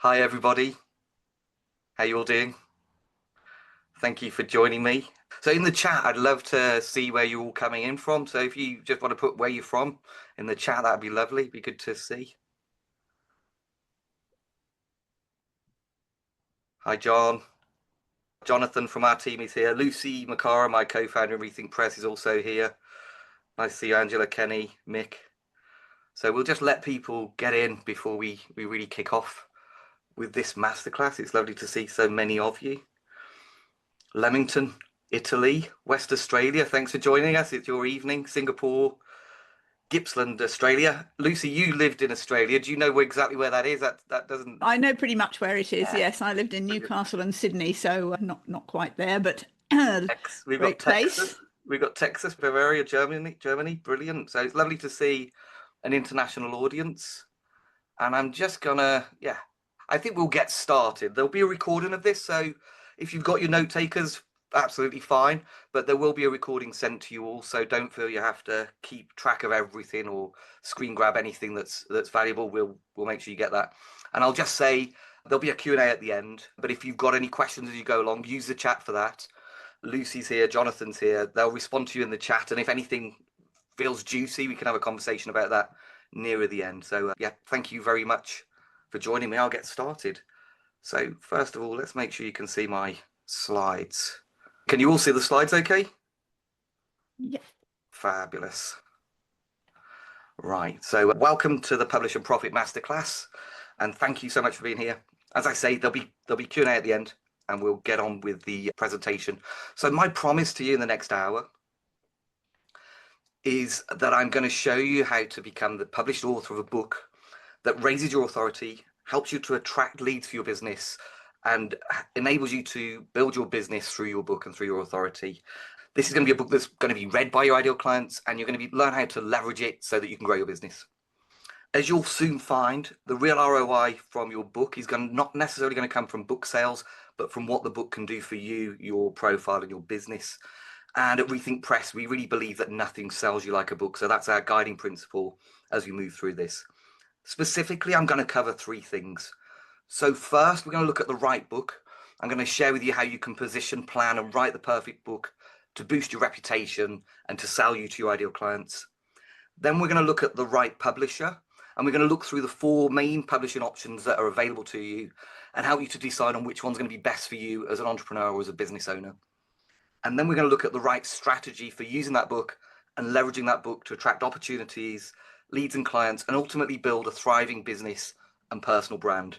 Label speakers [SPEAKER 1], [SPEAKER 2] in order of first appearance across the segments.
[SPEAKER 1] Hi everybody, how you all doing? Thank you for joining me. So in the chat, I'd love to see where you're all coming in from. So if you just want to put where you're from in the chat, that'd be lovely. Be good to see. Hi John. Jonathan from our team is here. Lucy Makara, my co-founder of Rethink Press, is also here. Nice to see you, Angela, Kenny, Mick. So we'll just let people get in before we really kick off with this masterclass. It's lovely to see so many of you. Leamington, Italy, West Australia, thanks for joining us. It's your evening. Singapore, Gippsland, Australia. Lucy, you lived in Australia. Do you know exactly where that is? That doesn't.
[SPEAKER 2] I know pretty much where it is.
[SPEAKER 1] Yeah,
[SPEAKER 2] Yes, I lived in
[SPEAKER 1] brilliant.
[SPEAKER 2] Newcastle and Sydney, so not quite there, but
[SPEAKER 1] We've got
[SPEAKER 2] great
[SPEAKER 1] Texas.
[SPEAKER 2] place.
[SPEAKER 1] We've got Texas, Bavaria, Germany. Germany, brilliant. So it's lovely to see an international audience. And I'm just gonna, yeah, I think we'll get started. There'll be a recording of this, so if you've got your note takers, absolutely fine. But there will be a recording sent to you all, so don't feel you have to keep track of everything or screen grab anything that's valuable. We'll make sure you get that. And I'll just say there'll be a Q&A at the end. But if you've got any questions as you go along, use the chat for that. Lucy's here, Jonathan's here. They'll respond to you in the chat, and if anything feels juicy, we can have a conversation about that nearer the end. So yeah, thank you very much for joining me. I'll get started. So first of all, let's make sure you can see my slides. Can you all see the slides okay?
[SPEAKER 2] Yeah.
[SPEAKER 1] Fabulous. Right, so welcome to the Publish and Profit Masterclass, and thank you so much for being here. As I say, there'll be Q&A at the end, and we'll get on with the presentation. So my promise to you in the next hour is that I'm going to show you how to become the published author of a book that raises your authority, helps you to attract leads for your business, and enables you to build your business through your book and through your authority. This is going to be a book that's going to be read by your ideal clients, and you're going to learn how to leverage it so that you can grow your business. As you'll soon find, the real ROI from your book is not necessarily going to come from book sales, but from what the book can do for you, your profile, and your business. And at Rethink Press, we really believe that nothing sells you like a book. So that's our guiding principle as we move through this. Specifically, I'm going to cover three things. So first, we're going to look at the right book. I'm going to share with you how you can position, plan, and write the perfect book to boost your reputation and to sell you to your ideal clients. Then we're going to look at the right publisher, and we're going to look through the four main publishing options that are available to you and help you to decide on which one's going to be best for you as an entrepreneur or as a business owner. And then we're going to look at the right strategy for using that book and leveraging that book to attract opportunities, leads and clients, and ultimately build a thriving business and personal brand.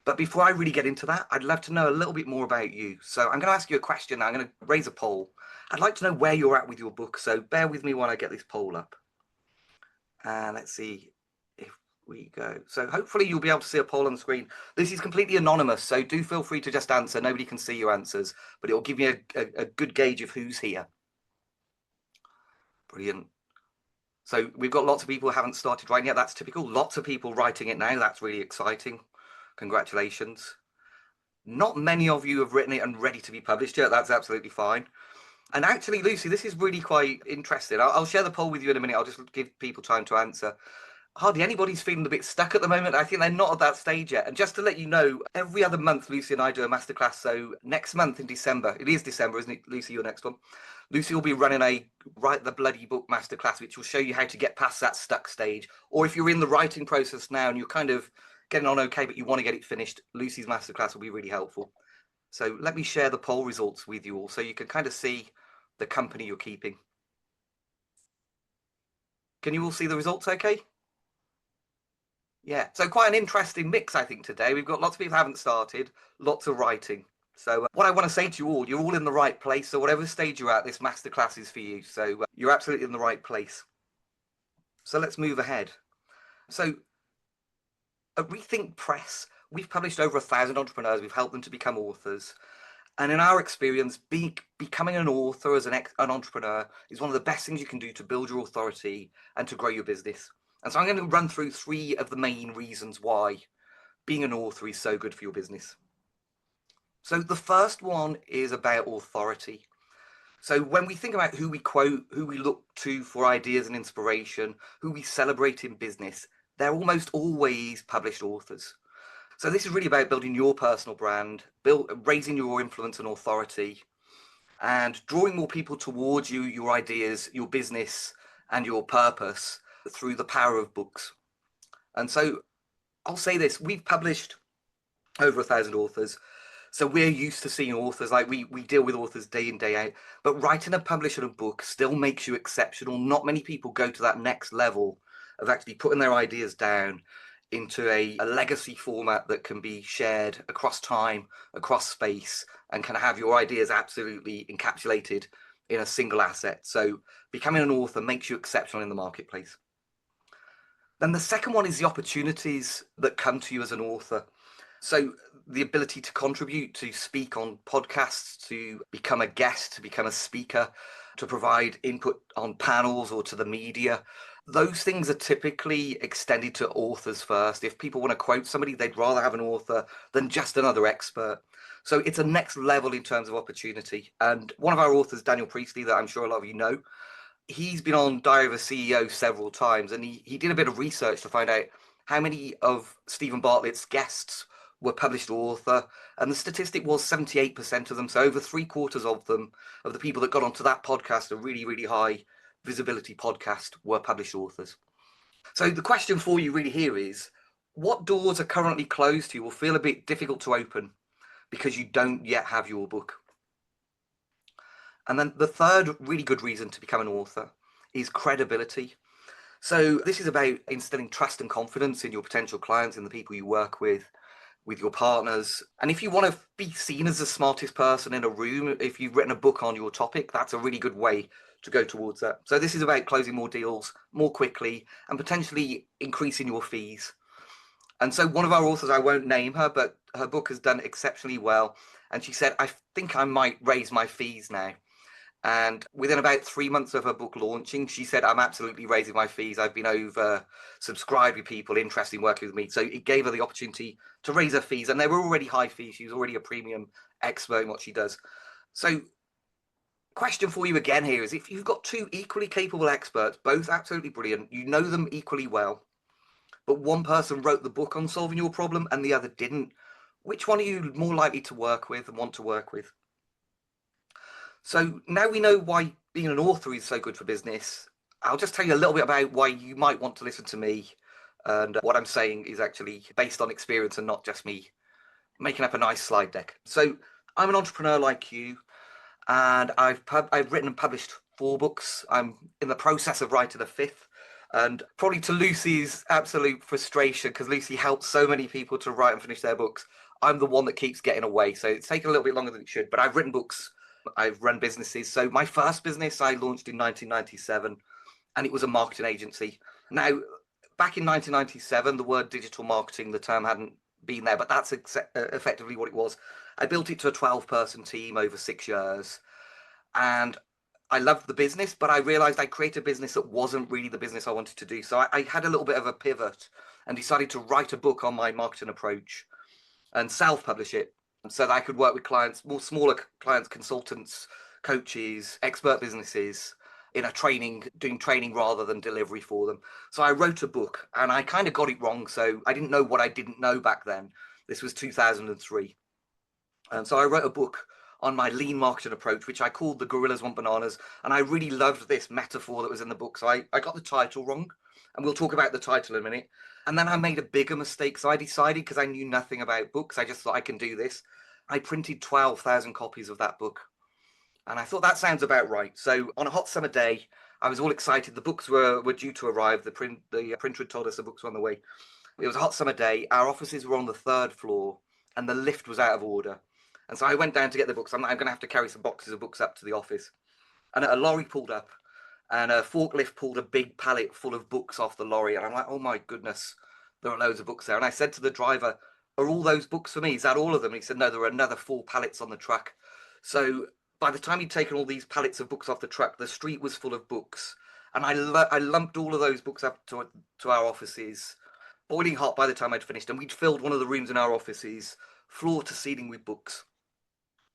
[SPEAKER 1] But before I really get into that, I'd love to know a little bit more about you. So I'm going to ask you a question now. I'm going to raise a poll. I'd like to know where you're at with your book. So bear with me while I get this poll up. And let's see if we go. So hopefully you'll be able to see a poll on the screen. This is completely anonymous, so do feel free to just answer. Nobody can see your answers, but it'll give you a good gauge of who's here. Brilliant. So we've got lots of people who haven't started writing yet. That's typical. Lots of people writing it now. That's really exciting. Congratulations. Not many of you have written it and ready to be published yet. That's absolutely fine. And actually, Lucy, this is really quite interesting. I'll share the poll with you in a minute. I'll just give people time to answer. Hardly anybody's feeling a bit stuck at the moment. I think they're not at that stage yet. And just to let you know, every other month, Lucy and I do a masterclass. So next month in December, it is December, isn't it, Lucy, your next one? Lucy will be running a Write the Bloody Book masterclass, which will show you how to get past that stuck stage. Or if you're in the writing process now and you're kind of getting on okay, but you want to get it finished, Lucy's masterclass will be really helpful. So let me share the poll results with you all so you can kind of see the company you're keeping. Can you all see the results okay? Yeah, so quite an interesting mix, I think, today. We've got lots of people who haven't started, lots of writing. So what I want to say to you all, you're all in the right place. So whatever stage you're at, this masterclass is for you. So you're absolutely in the right place. So let's move ahead. So at Rethink Press, we've published over 1,000 entrepreneurs. We've helped them to become authors. And in our experience, becoming an author as an entrepreneur is one of the best things you can do to build your authority and to grow your business. And so I'm going to run through three of the main reasons why being an author is so good for your business. So the first one is about authority. So when we think about who we quote, who we look to for ideas and inspiration, who we celebrate in business, they're almost always published authors. So this is really about building your personal brand, raising your influence and authority, and drawing more people towards you, your ideas, your business, and your purpose through the power of books. And so I'll say this: we've published over 1,000 authors. So we're used to seeing authors, like we deal with authors day in, day out. But writing and publishing a book still makes you exceptional. Not many people go to that next level of actually putting their ideas down into a legacy format that can be shared across time, across space, and can have your ideas absolutely encapsulated in a single asset. So becoming an author makes you exceptional in the marketplace. Then the second one is the opportunities that come to you as an author. So the ability to contribute, to speak on podcasts, to become a guest, to become a speaker, to provide input on panels or to the media. Those things are typically extended to authors first. If people want to quote somebody, they'd rather have an author than just another expert. So it's a next level in terms of opportunity. And one of our authors, Daniel Priestley, that I'm sure a lot of you know, he's been on Diary of a CEO several times, and he did a bit of research to find out how many of Stephen Bartlett's guests were published author, and the statistic was 78% of them. So over three-quarters of them, of the people that got onto that podcast, a really, really high visibility podcast, were published authors. So the question for you really here is, what doors are currently closed to you or feel a bit difficult to open because you don't yet have your book? And then the third really good reason to become an author is credibility. So this is about instilling trust and confidence in your potential clients and the people you work with your partners. And if you want to be seen as the smartest person in a room, if you've written a book on your topic, that's a really good way to go towards that. So this is about closing more deals more quickly and potentially increasing your fees. And so one of our authors, I won't name her, but her book has done exceptionally well. And she said, I think I might raise my fees now. And within about 3 months of her book launching, she said, I'm absolutely raising my fees. I've been over subscribed with people interested in working with me. So it gave her the opportunity to raise her fees. And they were already high fees. She was already a premium expert in what she does. So question for you again here is, if you've got two equally capable experts, both absolutely brilliant, you know them equally well, but one person wrote the book on solving your problem and the other didn't, which one are you more likely to work with and want to work with? So now we know why being an author is so good for business. I'll just tell you a little bit about why you might want to listen to me. And what I'm saying is actually based on experience and not just me making up a nice slide deck. So I'm an entrepreneur like you, and I've written and published 4 books. I'm in the process of writing a 5th. And probably to Lucy's absolute frustration, because Lucy helped so many people to write and finish their books, I'm the one that keeps getting away. So it's taken a little bit longer than it should, but I've written books. I've run businesses. So my first business I launched in 1997, and it was a marketing agency. Now, back in 1997, the word digital marketing, the term hadn't been there, but that's effectively what it was. I built it to a 12-person team over 6 years, and I loved the business, but I realized I created a business that wasn't really the business I wanted to do. So I had a little bit of a pivot and decided to write a book on my marketing approach and self-publish it so that I could work with clients, more smaller clients, consultants, coaches, expert businesses in doing training rather than delivery for them. So I wrote a book and I kind of got it wrong. So I didn't know what I didn't know back then. This was 2003. And so I wrote a book on my lean marketing approach, which I called The Gorillas Want Bananas. And I really loved this metaphor that was in the book. So I got the title wrong. And we'll talk about the title in a minute. And then I made a bigger mistake. So I decided, because I knew nothing about books, I just thought I can do this. I printed 12,000 copies of that book. And I thought that sounds about right. So on a hot summer day, I was all excited. The books were due to arrive. The printer had told us the books were on the way. It was a hot summer day. Our offices were on the 3rd floor and the lift was out of order. And so I went down to get the books. I'm going to have to carry some boxes of books up to the office. And a lorry pulled up and a forklift pulled a big pallet full of books off the lorry. And I'm like, oh my goodness, there are loads of books there. And I said to the driver, are all those books for me? Is that all of them? And he said, no, there were another 4 pallets on the truck. So by the time he'd taken all these pallets of books off the truck, the street was full of books. And I lumped all of those books up to our offices, boiling hot by the time I'd finished. And we'd filled one of the rooms in our offices, floor to ceiling, with books.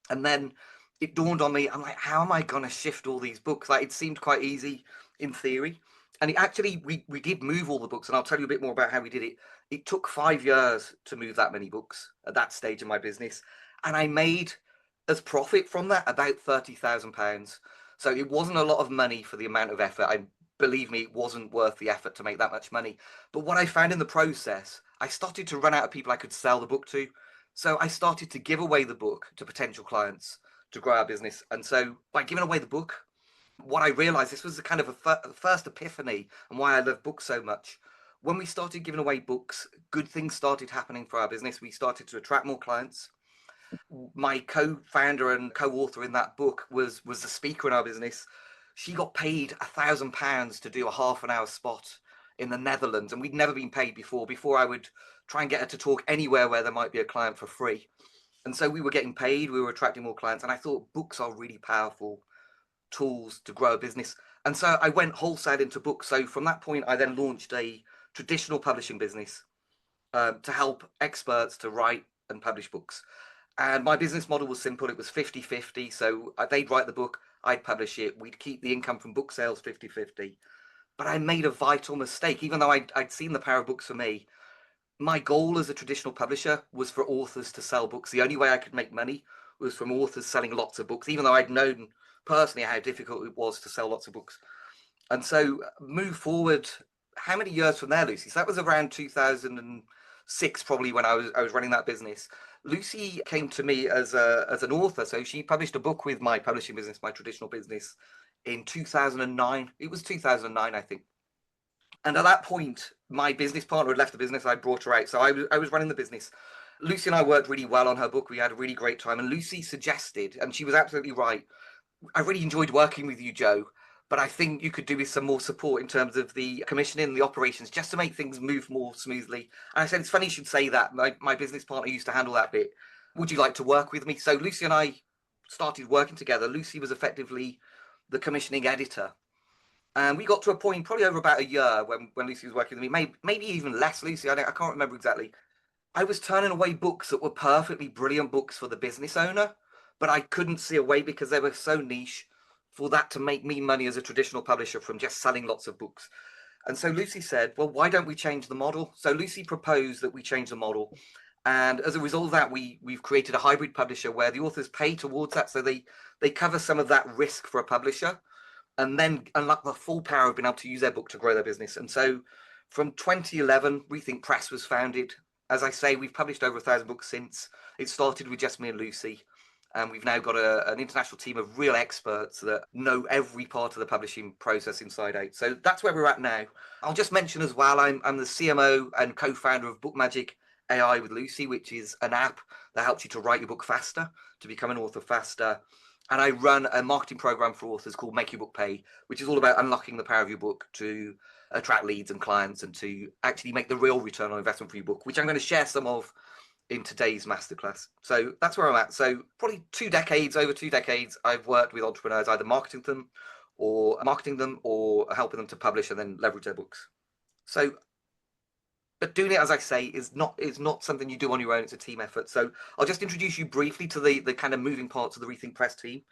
[SPEAKER 1] And then it dawned on me, I'm like, how am I going to shift all these books? Like, it seemed quite easy in theory. And it actually, we did move all the books, and I'll tell you a bit more about how we did it. It took 5 years to move that many books at that stage of my business. And I made as profit from that about £30,000. So it wasn't a lot of money for the amount of effort. I believe me, it wasn't worth the effort to make that much money. But what I found in the process, I started to run out of people I could sell the book to. So I started to give away the book to potential clients to grow our business. And so by giving away the book, what I realized, this was the kind of a first epiphany and why I love books so much. When we started giving away books, good things started happening for our business. We started to attract more clients. My co-founder and co-author in that book was the speaker in our business. She got paid £1,000 to do a half an hour spot in the Netherlands, and we'd never been paid before. Before, I would try and get her to talk anywhere where there might be a client for free. And so we were getting paid, we were attracting more clients, and I thought books are really powerful tools to grow a business. And so I went wholesale into books. So from that point, I then launched a traditional publishing business to help experts to write and publish books. And my business model was simple. It was 50-50. So they'd write the book, I'd publish it. We'd keep the income from book sales 50-50. But I made a vital mistake. Even though I'd seen the power of books for me, my goal as a traditional publisher was for authors to sell books. The only way I could make money was from authors selling lots of books, even though I'd known personally how difficult it was to sell lots of books. And so move forward, how many years from there, Lucy? So that was around 2006, probably, when I was running that business. Lucy came to me as an author. So she published a book with my publishing business, my traditional business, in 2009. It was 2009, I think. And at that point, my business partner had left the business. I brought her out. So I was running the business. Lucy and I worked really well on her book. We had a really great time. And Lucy suggested, and she was absolutely right, I really enjoyed working with you, Joe, but I think you could do with some more support in terms of the commissioning, the operations, just to make things move more smoothly. And I said, it's funny you should say that. My business partner used to handle that bit. Would you like to work with me? So Lucy and I started working together. Lucy was effectively the commissioning editor. And we got to a point probably over about a year when Lucy was working with me, maybe even less, Lucy. I can't remember exactly. I was turning away books that were perfectly brilliant books for the business owner, but I couldn't see a way because they were so niche for that to make me money as a traditional publisher from just selling lots of books. And so Lucy said, well, why don't we change the model? So Lucy proposed that we change the model. And as a result of that, we've created a hybrid publisher where the authors pay towards that. So they cover some of that risk for a publisher and then unlock the full power of being able to use their book to grow their business. And so from 2011, Rethink Press was founded. As I say, we've published over 1,000 books since. It started with just me and Lucy. And we've now got an international team of real experts that know every part of the publishing process inside out. So that's where we're at now. I'll just mention as well, I'm the CMO and co-founder of Book Magic AI with Lucy, which is an app that helps you to write your book faster, to become an author faster. And I run a marketing program for authors called Make Your Book Pay, which is all about unlocking the power of your book to attract leads and clients and to actually make the real return on investment for your book, which I'm going to share some of in today's masterclass. So that's where I'm at. So probably over 2 decades, I've worked with entrepreneurs, either marketing them or helping them to publish and then leverage their books. So, but doing it, as I say, is not something you do on your own. It's a team effort. So I'll just introduce you briefly to the kind of moving parts of the Rethink Press team.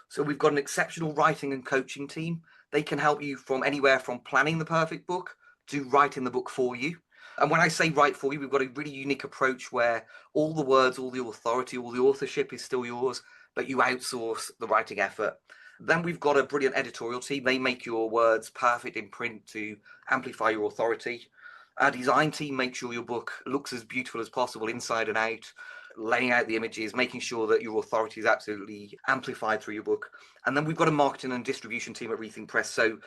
[SPEAKER 1] So we've got an exceptional writing and coaching team. They can help you from anywhere from planning the perfect book to writing the book for you. And when I say write for you, we've got a really unique approach where all the words, all the authority, all the authorship is still yours, but you outsource the writing effort. Then we've got a brilliant editorial team. They make your words perfect in print to amplify your authority. Our design team makes sure your book looks as beautiful as possible inside and out, laying out the images, making sure that your authority is absolutely amplified through your book. And then we've got a marketing and distribution team at Rethink Press. So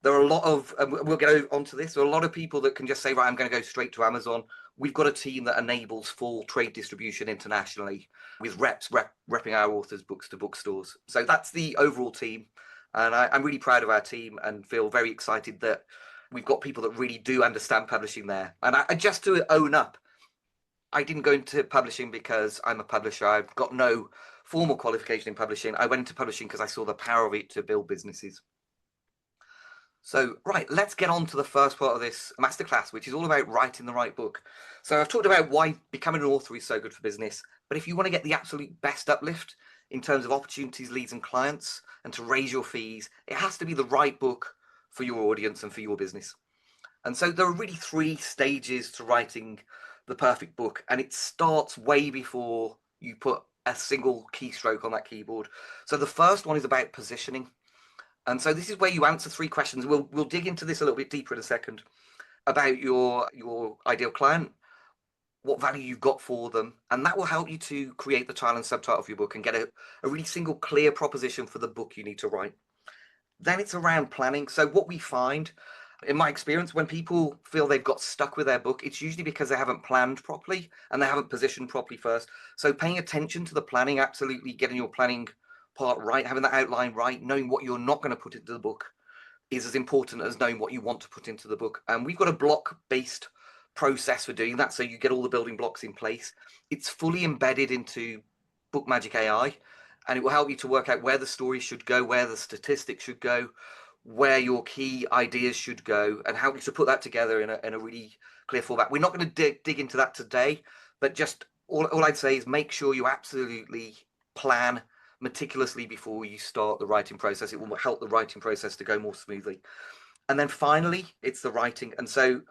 [SPEAKER 1] there are a lot of, we'll get onto this, there are a lot of people that can just say, right, I'm going to go straight to Amazon. We've got a team that enables full trade distribution internationally with reps repping our authors' books to bookstores. So that's the overall team. And I'm really proud of our team and feel very excited that we've got people that really do understand publishing there. And just to own up, I didn't go into publishing because I'm a publisher. I've got no formal qualification in publishing. I went into publishing because I saw the power of it to build businesses. So, right, let's get on to the first part of this masterclass, which is all about writing the right book. So I've talked about why becoming an author is so good for business. But if you want to get the absolute best uplift in terms of opportunities, leads, and clients, and to raise your fees, it has to be the right book for your audience and for your business. And so there are really 3 stages to writing the perfect book, and it starts way before you put a single keystroke on that keyboard. So the first one is about positioning. And so this is where you answer 3 questions. We'll dig into this a little bit deeper in a second about your ideal client, what value you've got for them, and that will help you to create the title and subtitle of your book and get a really single clear proposition for the book you need to write. Then it's around planning. So what we find in my experience, when people feel they've got stuck with their book, it's usually because they haven't planned properly and they haven't positioned properly first. So paying attention to the planning, absolutely getting your planning part right, having that outline right, knowing what you're not going to put into the book is as important as knowing what you want to put into the book. And we've got a block-based process for doing that. So you get all the building blocks in place. It's fully embedded into Book Magic AI, and it will help you to work out where the story should go, where the statistics should go, where your key ideas should go, and help you to put that together in a really clear format. We're not going to dig into that today, but just all I'd say is make sure you absolutely plan meticulously before you start the writing process. It will help the writing process to go more smoothly. And then finally, it's the writing. And so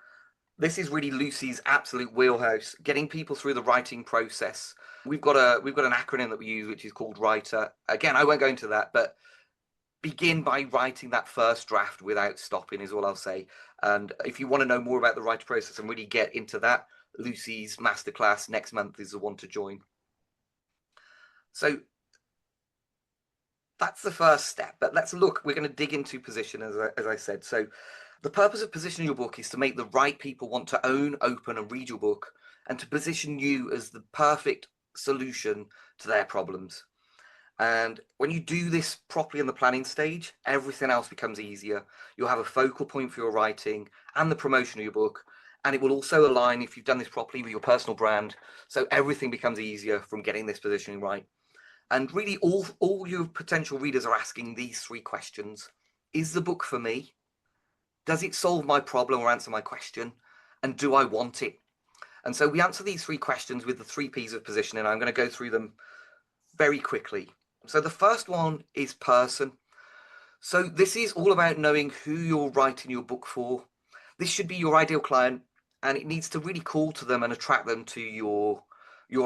[SPEAKER 1] this is really Lucy's absolute wheelhouse, getting people through the writing process. We've got an acronym that we use, which is called WRITER. Again, I won't go into that, but begin by writing that first draft without stopping is all I'll say. And if you want to know more about the writer process and really get into that, Lucy's Masterclass next month is the one to join. So that's the first step, but we're going to dig into position, as I said. So the purpose of positioning your book is to make the right people want to own, open, and read your book, and to position you as the perfect solution to their problems. And when you do this properly in the planning stage, everything else becomes easier. You'll have a focal point for your writing and the promotion of your book, and it will also align, if you've done this properly, with your personal brand. So everything becomes easier from getting this positioning right. And really, all your potential readers are asking these 3 questions. Is the book for me? Does it solve my problem or answer my question? And do I want it? And so we answer these 3 questions with the 3 P's of positioning. I'm going to go through them very quickly. So the first one is person. So this is all about knowing who you're writing your book for. This should be your ideal client, and it needs to really call to them and attract them to your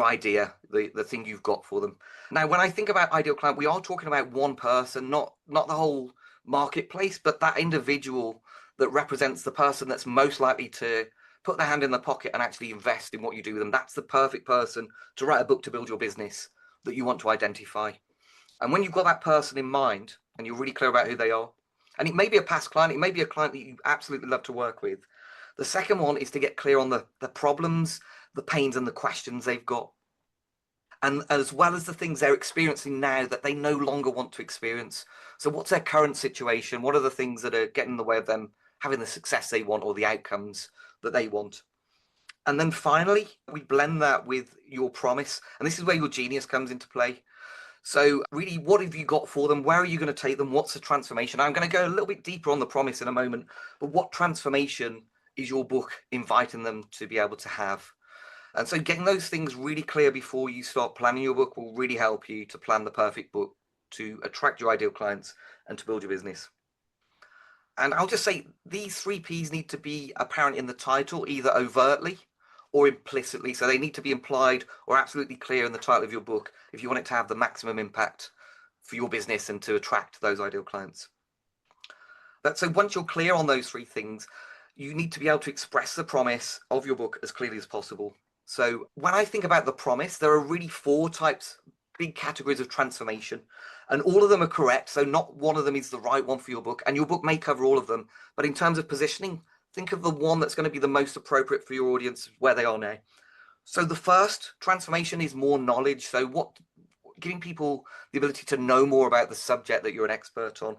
[SPEAKER 1] idea, the thing you've got for them. Now, when I think about ideal client, we are talking about one person, not the whole marketplace, but that individual that represents the person that's most likely to put their hand in the pocket and actually invest in what you do with them. That's the perfect person to write a book to build your business that you want to identify. And when you've got that person in mind and you're really clear about who they are, and it may be a past client, it may be a client that you absolutely love to work with. The second one is to get clear on the problems, the pains, and the questions they've got. And as well as the things they're experiencing now that they no longer want to experience. So what's their current situation? What are the things that are getting in the way of them having the success they want or the outcomes that they want? And then finally, we blend that with your promise. And this is where your genius comes into play. So really, what have you got for them? Where are you going to take them? What's the transformation? I'm going to go a little bit deeper on the promise in a moment, but what transformation is your book inviting them to be able to have? And so getting those things really clear before you start planning your book will really help you to plan the perfect book to attract your ideal clients and to build your business. And I'll just say these 3 P's need to be apparent in the title, either overtly or implicitly. So they need to be implied or absolutely clear in the title of your book if you want it to have the maximum impact for your business and to attract those ideal clients. But so once you're clear on those 3 things, you need to be able to express the promise of your book as clearly as possible. So when I think about the promise, there are really 4 big categories of transformation, and all of them are correct. So not one of them is the right one for your book, and your book may cover all of them. But in terms of positioning, think of the one that's going to be the most appropriate for your audience where they are now. So the first transformation is more knowledge. So giving people the ability to know more about the subject that you're an expert on.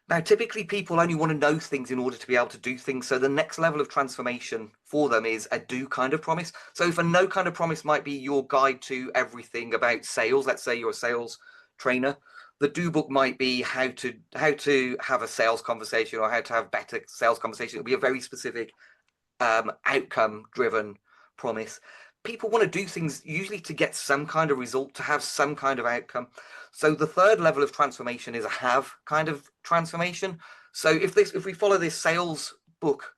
[SPEAKER 1] Now, typically people only want to know things in order to be able to do things. So the next level of transformation for them is a do kind of promise. So if a no kind of promise might be your guide to everything about sales, let's say you're a sales trainer, the do book might be how to have a sales conversation or how to have better sales conversation. It'll be a very specific outcome driven promise. People want to do things usually to get some kind of result, to have some kind of outcome. So the third level of transformation is a have kind of transformation. So if we follow this sales book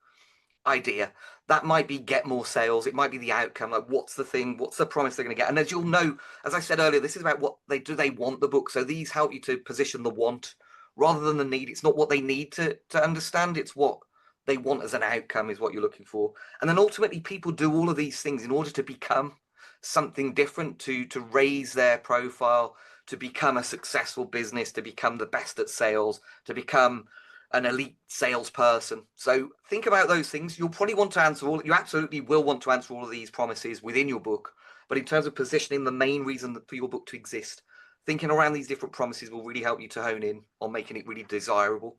[SPEAKER 1] idea, that might be get more sales. It might be the outcome, like what's the thing, what's the promise they're going to get. And as you'll know, as I said earlier, this is about what they want the book. So these help you to position the want rather than the need. It's not what they need to understand, it's what they want as an outcome is what you're looking for. And then ultimately people do all of these things in order to become something different, to raise their profile, to become a successful business, to become the best at sales, to become an elite salesperson. So think about those things. You'll probably want to answer you absolutely will want to answer all of these promises within your book. But in terms of positioning the main reason for your book to exist, thinking around these different promises will really help you to hone in on making it really desirable.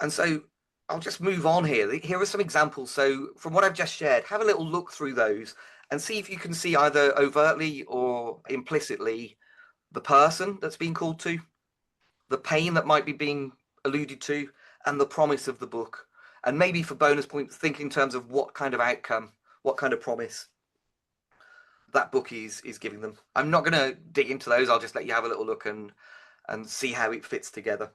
[SPEAKER 1] And so I'll just move on here. Here are some examples. So from what I've just shared, have a little look through those and see if you can see either overtly or implicitly the person that's being called to, the pain that might be being alluded to, and the promise of the book. And maybe for bonus points, think in terms of what kind of outcome, what kind of promise that book is giving them. I'm not going to dig into those. I'll just let you have a little look and see how it fits together.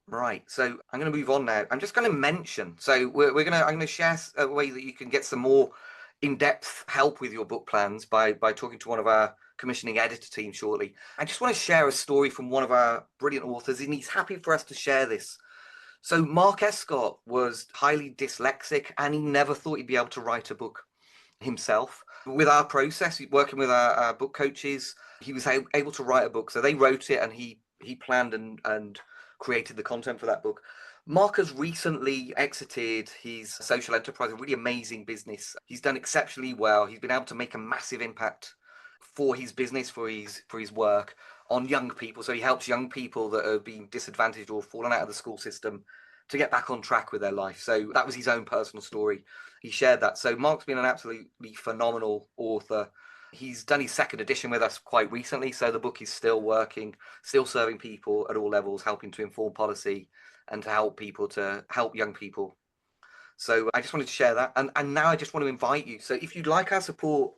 [SPEAKER 1] Right, so I'm going to move on now. I'm just going to mention. So I'm going to share a way that you can get some more in-depth help with your book plans by talking to one of our commissioning editor team shortly. I just want to share a story from one of our brilliant authors, and he's happy for us to share this. So Mark Escott was highly dyslexic, and he never thought he'd be able to write a book himself. With our process, working with our book coaches, he was able to write a book. So they wrote it, and he planned and created the content for that book. Mark has recently exited his social enterprise, a really amazing business. He's done exceptionally well. He's been able to make a massive impact for his business, for his work on young people. So he helps young people that are being disadvantaged or fallen out of the school system to get back on track with their life. So that was his own personal story. He shared that. So Mark's been an absolutely phenomenal author. He's done his second edition with us quite recently. So the book is still working, still serving people at all levels, helping to inform policy and to help young people. So I just wanted to share that. And now I just want to invite you. So if you'd like our support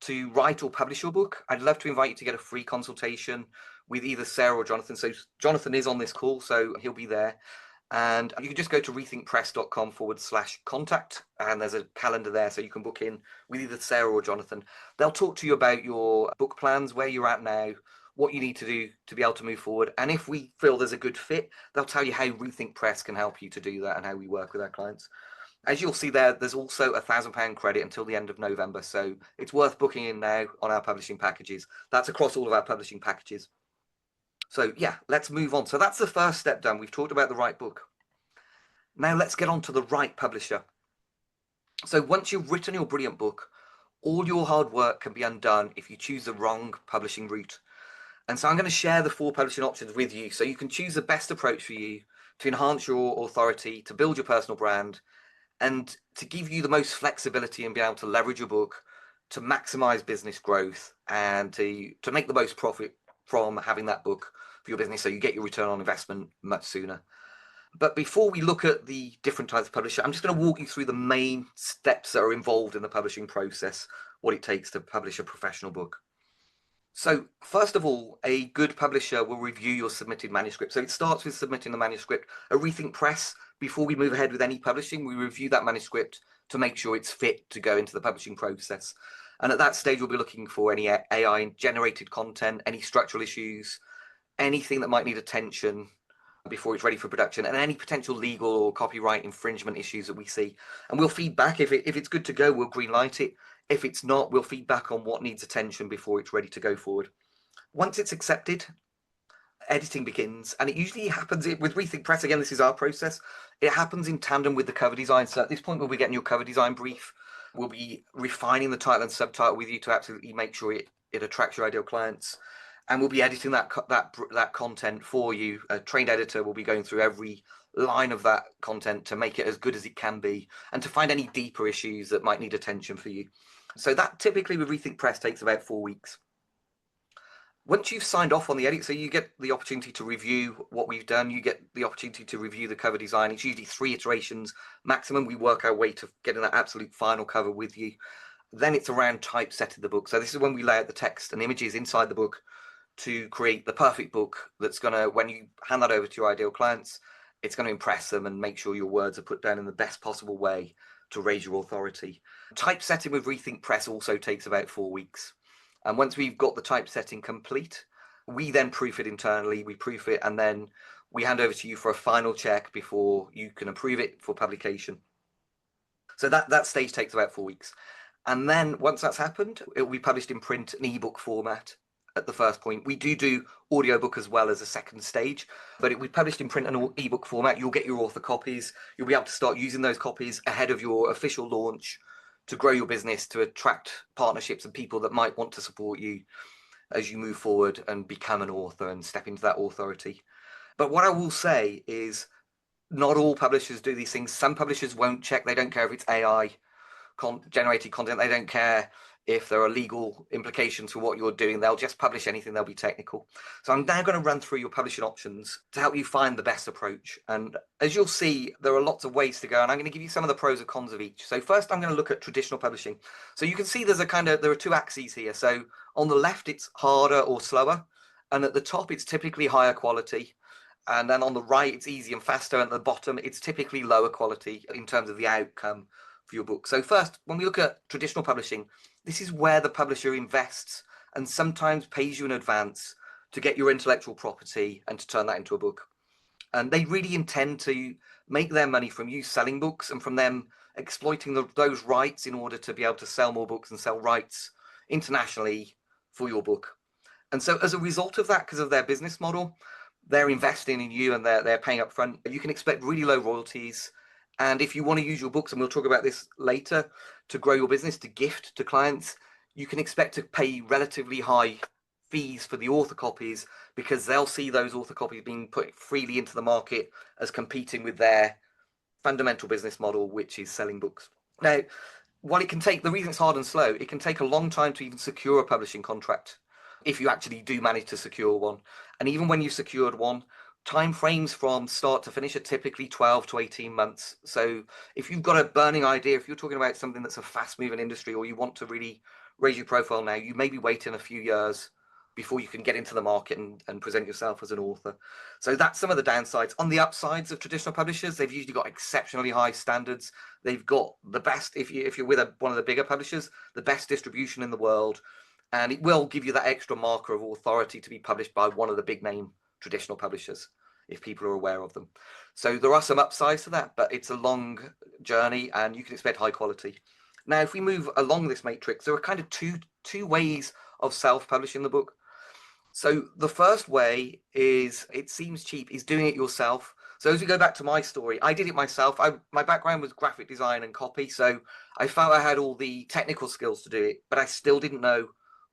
[SPEAKER 1] to write or publish your book, I'd love to invite you to get a free consultation with either Sarah or Jonathan. So Jonathan is on this call, so he'll be there. And you can just go to rethinkpress.com/contact, and there's a calendar there so you can book in with either Sarah or Jonathan. They'll talk to you about your book plans, where you're at now, what you need to do to be able to move forward. And if we feel there's a good fit, they'll tell you how Rethink Press can help you to do that and how we work with our clients. As you'll see there's also £1,000 credit until the end of November. So it's worth booking in now on our publishing packages. That's across all of our publishing packages. So yeah, let's move on. So that's the first step done. We've talked about the right book. Now let's get on to the right publisher. So once you've written your brilliant book, all your hard work can be undone if you choose the wrong publishing route. And so I'm going to share the 4 publishing options with you so you can choose the best approach for you to enhance your authority, to build your personal brand, and to give you the most flexibility and be able to leverage your book to maximize business growth and to make the most profit from having that book for your business, so you get your return on investment much sooner. But before we look at the different types of publisher, I'm just going to walk you through the main steps that are involved in the publishing process, what it takes to publish a professional book. So first of all, a good publisher will review your submitted manuscript. So it starts with submitting the manuscript. At Rethink Press, before we move ahead with any publishing, we review that manuscript to make sure it's fit to go into the publishing process. And at that stage, we'll be looking for any AI-generated content, any structural issues, anything that might need attention before it's ready for production, and any potential legal or copyright infringement issues that we see. And we'll feedback. If it's good to go, we'll green light it. If it's not, we'll feedback on what needs attention before it's ready to go forward. Once it's accepted, editing begins, and it usually happens with Rethink Press. Again, this is our process. It happens in tandem with the cover design. So at this point, we'll be getting your cover design brief. We'll be refining the title and subtitle with you to absolutely make sure it attracts your ideal clients. And we'll be editing that content for you. A trained editor will be going through every line of that content to make it as good as it can be and to find any deeper issues that might need attention for you. So that typically with Rethink Press takes about 4 weeks. Once you've signed off on the edit, so you get the opportunity to review what we've done, you get the opportunity to review the cover design. It's usually 3 iterations maximum. We work our way to getting that absolute final cover with you. Then it's around typesetting the book. So this is when we lay out the text and images inside the book to create the perfect book that's going to, when you hand that over to your ideal clients, it's going to impress them and make sure your words are put down in the best possible way to raise your authority. Typesetting with Rethink Press also takes about 4 weeks. And once we've got the typesetting complete, we then proof it internally, we proof it, and then we hand over to you for a final check before you can approve it for publication. So that stage takes about 4 weeks. And then once that's happened, it will be published in print and ebook format at the first point. We do audiobook as well as a second stage, but it will be published in print and ebook format. You'll get your author copies. You'll be able to start using those copies ahead of your official launch to grow your business, to attract partnerships and people that might want to support you as you move forward and become an author and step into that authority. But what I will say is not all publishers do these things. Some publishers won't check. They don't care if it's AI generated content. They don't care if there are legal implications for what you're doing. They'll just publish anything. They'll be technical. So I'm now going to run through your publishing options to help you find the best approach. And as you'll see, there are lots of ways to go, and I'm going to give you some of the pros and cons of each. So first, I'm going to look at traditional publishing. So you can see there are 2 axes here. So on the left, it's harder or slower, and at the top, it's typically higher quality. And then on the right, it's easy and faster. And at the bottom, it's typically lower quality in terms of the outcome for your book. So first, when we look at traditional publishing, this is where the publisher invests and sometimes pays you in advance to get your intellectual property and to turn that into a book. And they really intend to make their money from you selling books and from them exploiting those rights in order to be able to sell more books and sell rights internationally for your book. And so as a result of that, because of their business model, they're investing in you and they're paying up front. You can expect really low royalties. And if you want to use your books, and we'll talk about this later, to grow your business, to gift to clients, you can expect to pay relatively high fees for the author copies because they'll see those author copies being put freely into the market as competing with their fundamental business model, which is selling books. Now, while it can take, the reason it's hard and slow, it can take a long time to even secure a publishing contract if you actually do manage to secure one. And even when you've secured one, time frames from start to finish are typically 12 to 18 months. So if you've got a burning idea, if you're talking about something that's a fast moving industry or you want to really raise your profile now, you may be waiting a few years before you can get into the market and present yourself as an author. So that's some of the downsides. On the upsides of traditional publishers, they've usually got exceptionally high standards. They've got the best, if you're with one of the bigger publishers, the best distribution in the world. And it will give you that extra marker of authority to be published by one of the big name traditional publishers, if people are aware of them. So there are some upsides to that, but it's a long journey and you can expect high quality. Now, if we move along this matrix, there are kind of two ways of self-publishing the book. So the first way is, it seems cheap, is doing it yourself. So as we go back to my story, I did it myself. My background was graphic design and copy, so I felt I had all the technical skills to do it, but I still didn't know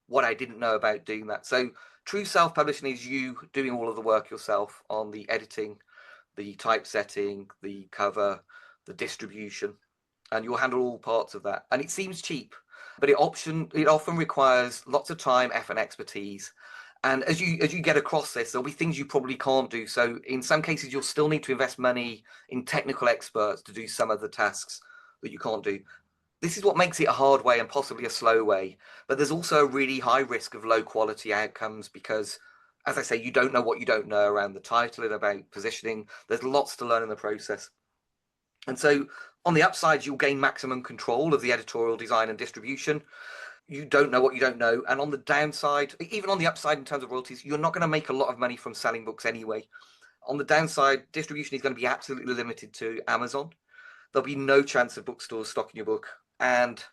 [SPEAKER 1] what I didn't know about doing that. So true self-publishing is you doing all of the work yourself on the editing, the typesetting, the cover, the distribution, and you'll handle all parts of that. And it seems cheap, but it often requires lots of time, effort, and expertise. And as you get across this, there'll be things you probably can't do. So in some cases, you'll still need to invest money in technical experts to do some of the tasks that you can't do. This is what makes it a hard way and possibly a slow way. But there's also a really high risk of low quality outcomes because, as I say, you don't know what you don't know around the title and about positioning. There's lots to learn in the process. And so on the upside, you'll gain maximum control of the editorial design and distribution. You don't know what you don't know. And on the downside, even on the upside in terms of royalties, you're not going to make a lot of money from selling books anyway. On the downside, distribution is going to be absolutely limited to Amazon. There'll be no chance of bookstores stocking your book. And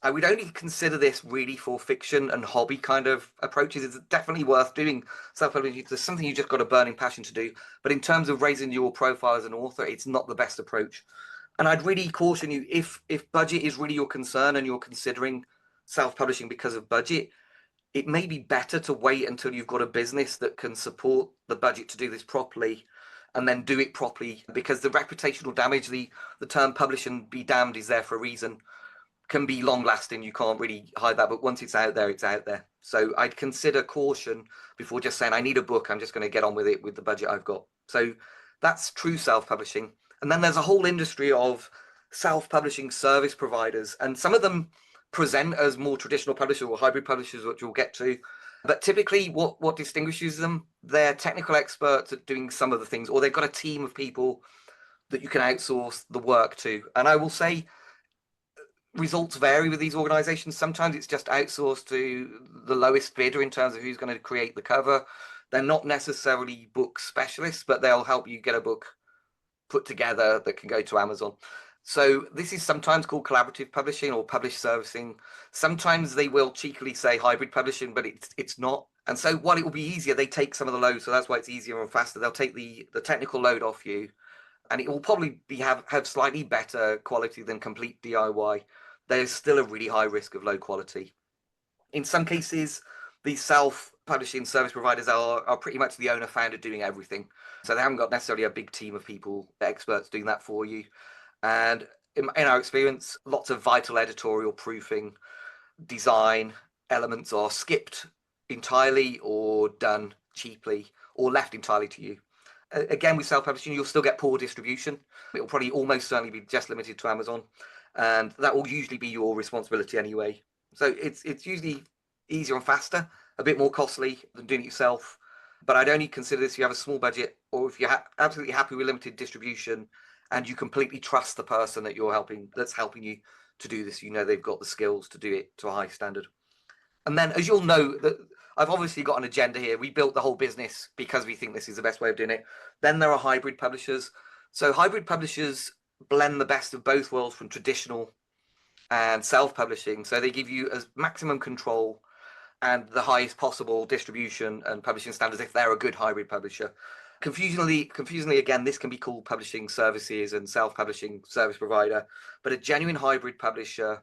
[SPEAKER 1] I would only consider this really for fiction and hobby kind of approaches. It's definitely worth doing self-publishing. There's something you just got a burning passion to do. But in terms of raising your profile as an author, it's not the best approach. And I'd really caution you, if budget is really your concern and you're considering self-publishing because of budget, it may be better to wait until you've got a business that can support the budget to do this properly and then do it properly, because the reputational damage, the term publish and be damned is there for a reason, can be long lasting. You can't really hide that, but once it's out there, it's out there. So I'd consider caution before just saying, I need a book, I'm just going to get on with it with the budget I've got. So that's true self-publishing. And then there's a whole industry of self-publishing service providers, and some of them present as more traditional publishers or hybrid publishers, which we'll get to. But typically what distinguishes them, they're technical experts at doing some of the things, or they've got a team of people that you can outsource the work to. And I will say results vary with these organizations. Sometimes it's just outsourced to the lowest bidder in terms of who's going to create the cover. They're not necessarily book specialists, but they'll help you get a book put together that can go to Amazon. So this is sometimes called collaborative publishing or published servicing. Sometimes they will cheekily say hybrid publishing, but it's not. And so while it will be easier, they take some of the load. So that's why it's easier and faster. They'll take the technical load off you, and it will probably have slightly better quality than complete DIY. There's still a really high risk of low quality. In some cases, these self-publishing service providers are pretty much the owner founder doing everything. So they haven't got necessarily a big team of people, experts doing that for you. And in our experience, lots of vital editorial proofing, design elements are skipped entirely or done cheaply or left entirely to you. Again, with self-publishing, you'll still get poor distribution. It'll probably almost certainly be just limited to Amazon, and that will usually be your responsibility anyway. So it's usually easier and faster, a bit more costly than doing it yourself. But I'd only consider this if you have a small budget, or if you're absolutely happy with limited distribution, and you completely trust the person that's helping you to do this. You know they've got the skills to do it to a high standard. And then, as you'll know, that I've obviously got an agenda here. We built the whole business because we think this is the best way of doing it. Then there are hybrid publishers. So hybrid publishers blend the best of both worlds from traditional and self-publishing. So they give you as maximum control and the highest possible distribution and publishing standards if they're a good hybrid publisher. Confusingly, again, this can be called publishing services and self-publishing service provider. But a genuine hybrid publisher,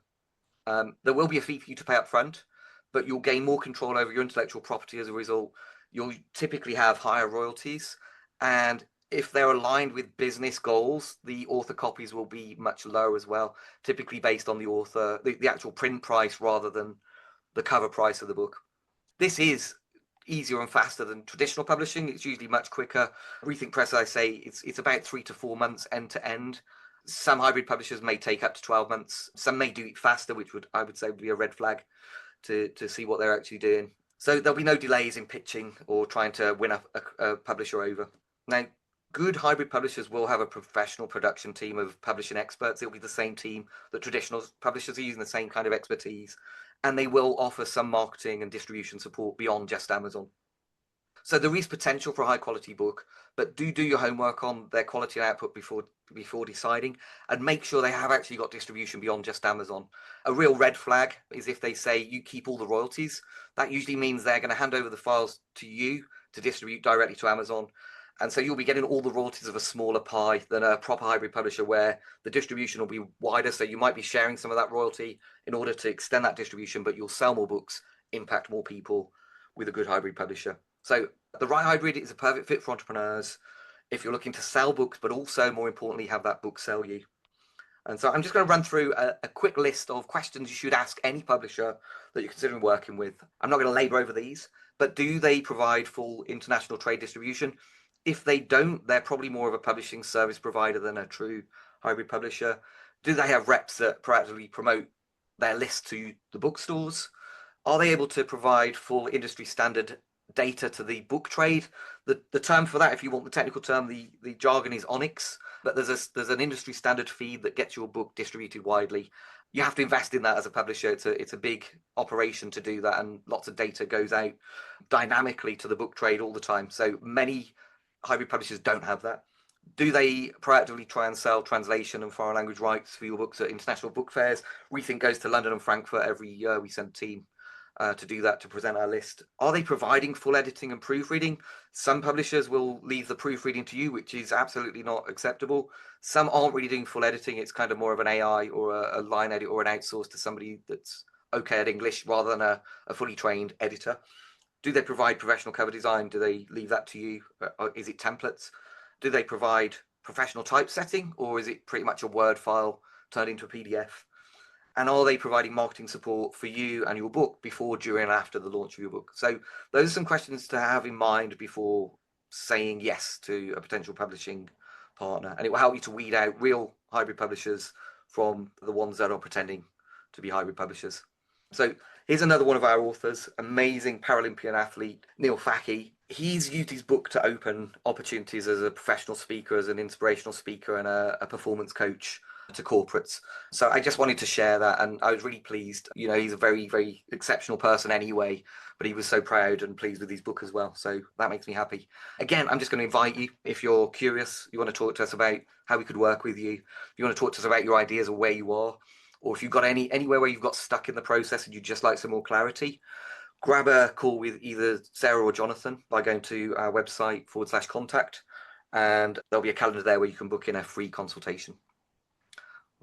[SPEAKER 1] there will be a fee for you to pay up front, but you'll gain more control over your intellectual property as a result. You'll typically have higher royalties, and if they're aligned with business goals, the author copies will be much lower as well, typically based on the actual print price rather than the cover price of the book. This is easier and faster than traditional publishing. It's usually much quicker. Rethink Press, as I say, it's about 3 to 4 months end to end. Some hybrid publishers may take up to 12 months. Some may do it faster, which I would say would be a red flag to see what they're actually doing. So there'll be no delays in pitching or trying to win a publisher over. Now, good hybrid publishers will have a professional production team of publishing experts. It'll be the same team that traditional publishers are using, the same kind of expertise, and they will offer some marketing and distribution support beyond just Amazon. So there is potential for a high quality book, but do your homework on their quality and output before deciding, and make sure they have actually got distribution beyond just Amazon. A real red flag is if they say you keep all the royalties. That usually means they're going to hand over the files to you to distribute directly to Amazon. And so you'll be getting all the royalties of a smaller pie than a proper hybrid publisher where the distribution will be wider. So you might be sharing some of that royalty in order to extend that distribution, but you'll sell more books, impact more people with a good hybrid publisher. So the right hybrid is a perfect fit for entrepreneurs if you're looking to sell books, but also more importantly, have that book sell you. And so I'm just going to run through a quick list of questions you should ask any publisher that you're considering working with. I'm not going to labor over these, but do they provide full international trade distribution? If they don't, they're probably more of a publishing service provider than a true hybrid publisher. Do they have reps that proactively promote their list to the bookstores? Are they able to provide full industry standard data to the book trade? The term for that, if you want the technical term, the jargon is Onyx, but there's an industry standard feed that gets your book distributed widely. You have to invest in that as a publisher. It's a big operation to do that, and lots of data goes out dynamically to the book trade all the time. So many hybrid publishers don't have that. Do they proactively try and sell translation and foreign language rights for your books at international book fairs? Rethink goes to London and Frankfurt every year. We send a team to do that, to present our list. Are they providing full editing and proofreading? Some publishers will leave the proofreading to you, which is absolutely not acceptable. Some aren't really doing full editing. It's kind of more of an AI or a line edit or an outsource to somebody that's okay at English rather than a fully trained editor. Do they provide professional cover design? Do they leave that to you? Or is it templates? Do they provide professional typesetting, or is it pretty much a Word file turned into a PDF? And are they providing marketing support for you and your book before, during, and after the launch of your book? So those are some questions to have in mind before saying yes to a potential publishing partner. And it will help you to weed out real hybrid publishers from the ones that are pretending to be hybrid publishers. So Here's another one of our authors, amazing Paralympian athlete, Neil Faki. He's used his book to open opportunities as a professional speaker, as an inspirational speaker, and a performance coach to corporates. So I just wanted to share that, and I was really pleased. You know, he's a very, very exceptional person anyway, but he was so proud and pleased with his book as well. So that makes me happy. Again, I'm just going to invite you, if you're curious, you want to talk to us about how we could work with you, if you want to talk to us about your ideas or where you are, or if you've got anywhere where you've got stuck in the process and you'd just like some more clarity, grab a call with either Sarah or Jonathan by going to our website /contact, and there'll be a calendar there where you can book in a free consultation.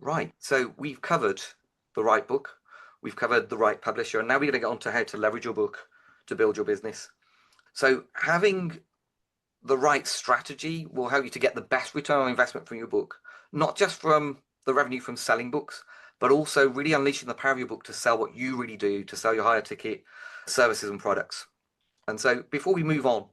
[SPEAKER 1] Right, so we've covered the right book, we've covered the right publisher, and now we're going to get on to how to leverage your book to build your business. So having the right strategy will help you to get the best return on investment from your book, not just from the revenue from selling books, but also really unleashing the power of your book to sell what you really do, to sell your higher ticket services and products. And so before we move on,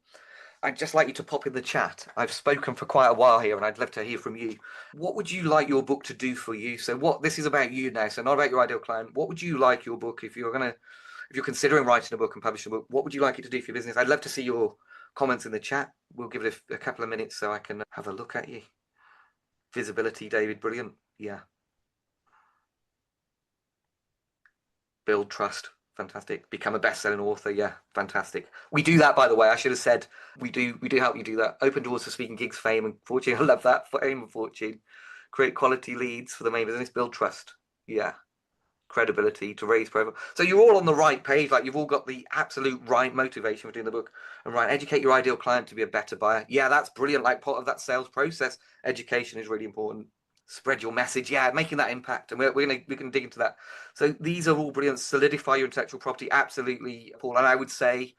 [SPEAKER 1] I'd just like you to pop in the chat. I've spoken for quite a while here and I'd love to hear from you. What would you like your book to do for you? So this is about you now, so not about your ideal client. What would you like your book, if you're considering writing a book and publishing a book, what would you like it to do for your business? I'd love to see your comments in the chat. We'll give it a couple of minutes so I can have a look at you. Visibility, David, brilliant. Yeah. Build trust. Fantastic. Become a best-selling author. Yeah, fantastic. We do that, by the way. I should have said we do help you do that. Open doors for speaking gigs, fame, and fortune. I love that. Fame and fortune. Create quality leads for the main business. Build trust. Yeah. Credibility to raise profile. So you're all on the right page. Like, you've all got the absolute right motivation for doing the book. And right, educate your ideal client to be a better buyer. Yeah, that's brilliant. Like, part of that sales process, education is really important. Spread your message. Yeah, making that impact, and we're gonna dig into that. So these are all brilliant. Solidify your intellectual property. Absolutely, Paul. And I would say,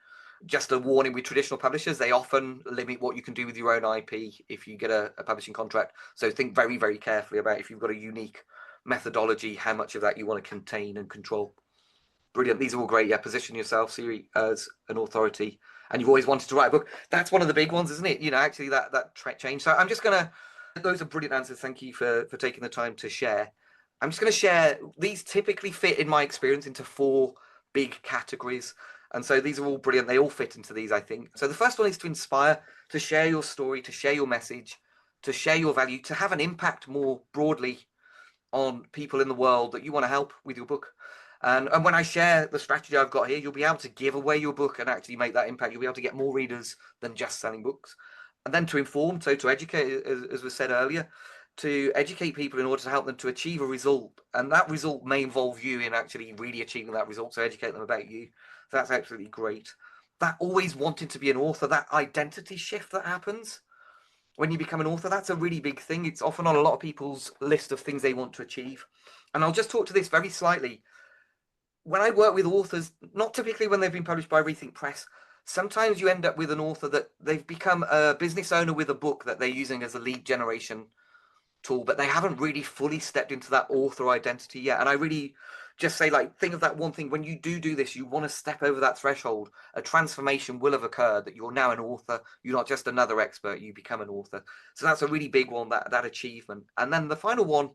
[SPEAKER 1] just a warning with traditional publishers, they often limit what you can do with your own IP if you get a publishing contract. So think very, very carefully about, if you've got a unique methodology, how much of that you want to contain and control. Brilliant. These are all great. Yeah, position yourself as an authority, and you've always wanted to write a book. That's one of the big ones, isn't it? You know, actually that change. So I'm just gonna. Those are brilliant answers. Thank you for taking the time to share. I'm just going to share. These typically fit, in my experience, into 4 big categories. And so these are all brilliant. They all fit into these, I think. So the first one is to inspire, to share your story, to share your message, to share your value, to have an impact more broadly on people in the world that you want to help with your book. And when I share the strategy I've got here, you'll be able to give away your book and actually make that impact. You'll be able to get more readers than just selling books. And then to inform, so to educate, as was said earlier, to educate people in order to help them to achieve a result. And that result may involve you in actually really achieving that result, so educate them about you. So that's absolutely great. That always wanting to be an author, that identity shift that happens when you become an author, that's a really big thing. It's often on a lot of people's list of things they want to achieve. And I'll just talk to this very slightly. When I work with authors, not typically when they've been published by Rethink Press, sometimes you end up with an author that they've become a business owner with a book that they're using as a lead generation tool, but they haven't really fully stepped into that author identity yet. And I really just say, like, think of that one thing. When you do this, you want to step over that threshold. A transformation will have occurred, that you're now an author. You're not just another expert, you become an author. So that's a really big one, that achievement. And then the final one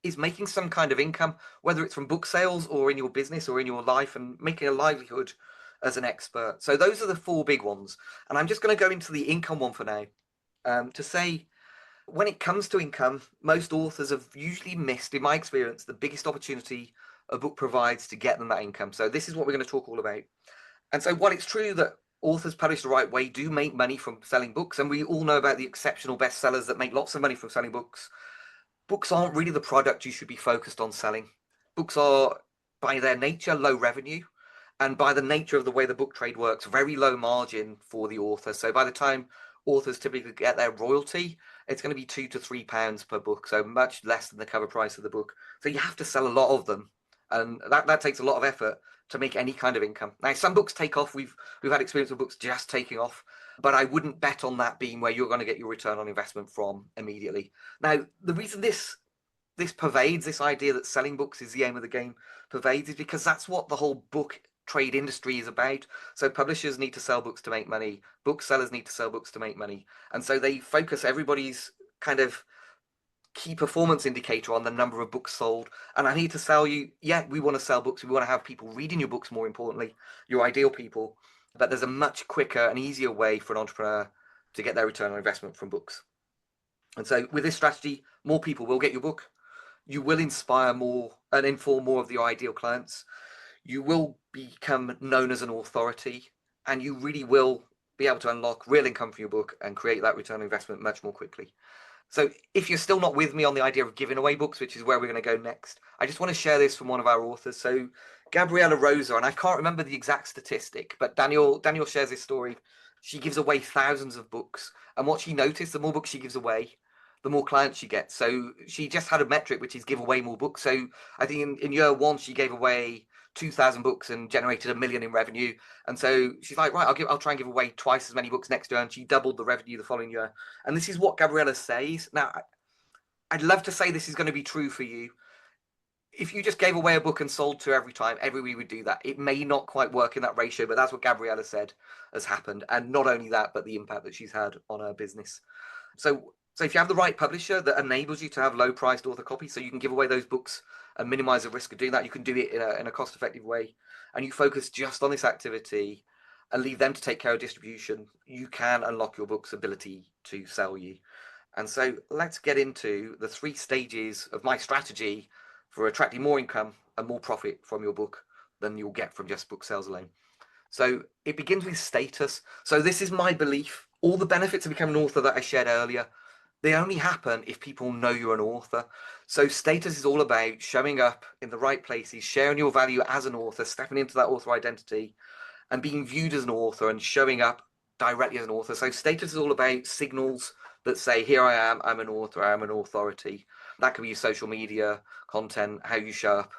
[SPEAKER 1] is making some kind of income, whether it's from book sales or in your business or in your life, and making a livelihood as an expert. So those are the 4 big ones. And I'm just going to go into the income one for now, to say, when it comes to income, most authors have usually missed, in my experience, the biggest opportunity a book provides to get them that income. So this is what we're going to talk all about. And so while it's true that authors published the right way do make money from selling books, and we all know about the exceptional bestsellers that make lots of money from selling books, books aren't really the product you should be focused on selling. Books are, by their nature, low revenue. And by the nature of the way the book trade works, very low margin for the author. So by the time authors typically get their royalty, it's going to be £2 to £3 per book, so much less than the cover price of the book. So you have to sell a lot of them, and that takes a lot of effort to make any kind of income. Now, some books take off. We've had experience with books just taking off, but I wouldn't bet on that being where you're going to get your return on investment from immediately. Now, the reason this pervades, this idea that selling books is the aim of the game pervades, is because that's what the whole book trade industry is about. So publishers need to sell books to make money, booksellers need to sell books to make money, and so they focus everybody's kind of key performance indicator on the number of books sold. And I need to sell you, yeah, we want to sell books. We want to have people reading your books, more importantly, your ideal people. But there's a much quicker and easier way for an entrepreneur to get their return on investment from books. And so with this strategy, more people will get your book. You will inspire more and inform more of your ideal clients. You will become known as an authority, and you really will be able to unlock real income from your book and create that return on investment much more quickly. So if you're still not with me on the idea of giving away books, which is where we're going to go next, I just want to share this from one of our authors. So Gabriella Rosa, and I can't remember the exact statistic, but Daniel shares this story. She gives away thousands of books, and what she noticed, the more books she gives away, the more clients she gets. So she just had a metric, which is give away more books. So I think in year one, she gave away 2,000 books and generated $1 million in revenue. And so she's like, right, I'll try and give away twice as many books next year. And she doubled the revenue the following year. And this is what Gabriella says. Now, I'd love to say this is going to be true for you. If you just gave away a book and sold two every time, every week would do that. It may not quite work in that ratio, but that's what Gabriella said has happened. And not only that, but the impact that she's had on her business. So if you have the right publisher that enables you to have low priced author copy, so you can give away those books and minimize the risk of doing that, you can do it in a cost effective way, and you focus just on this activity and leave them to take care of distribution, you can unlock your book's ability to sell you. And so let's get into the 3 stages of my strategy for attracting more income and more profit from your book than you'll get from just book sales alone. So it begins with status. So this is my belief. All the benefits of becoming an author that I shared earlier, they only happen if people know you're an author. So status is all about showing up in the right places, sharing your value as an author, stepping into that author identity and being viewed as an author and showing up directly as an author. So status is all about signals that say, here I am, I'm an author, I'm an authority. That could be your social media content, how you show up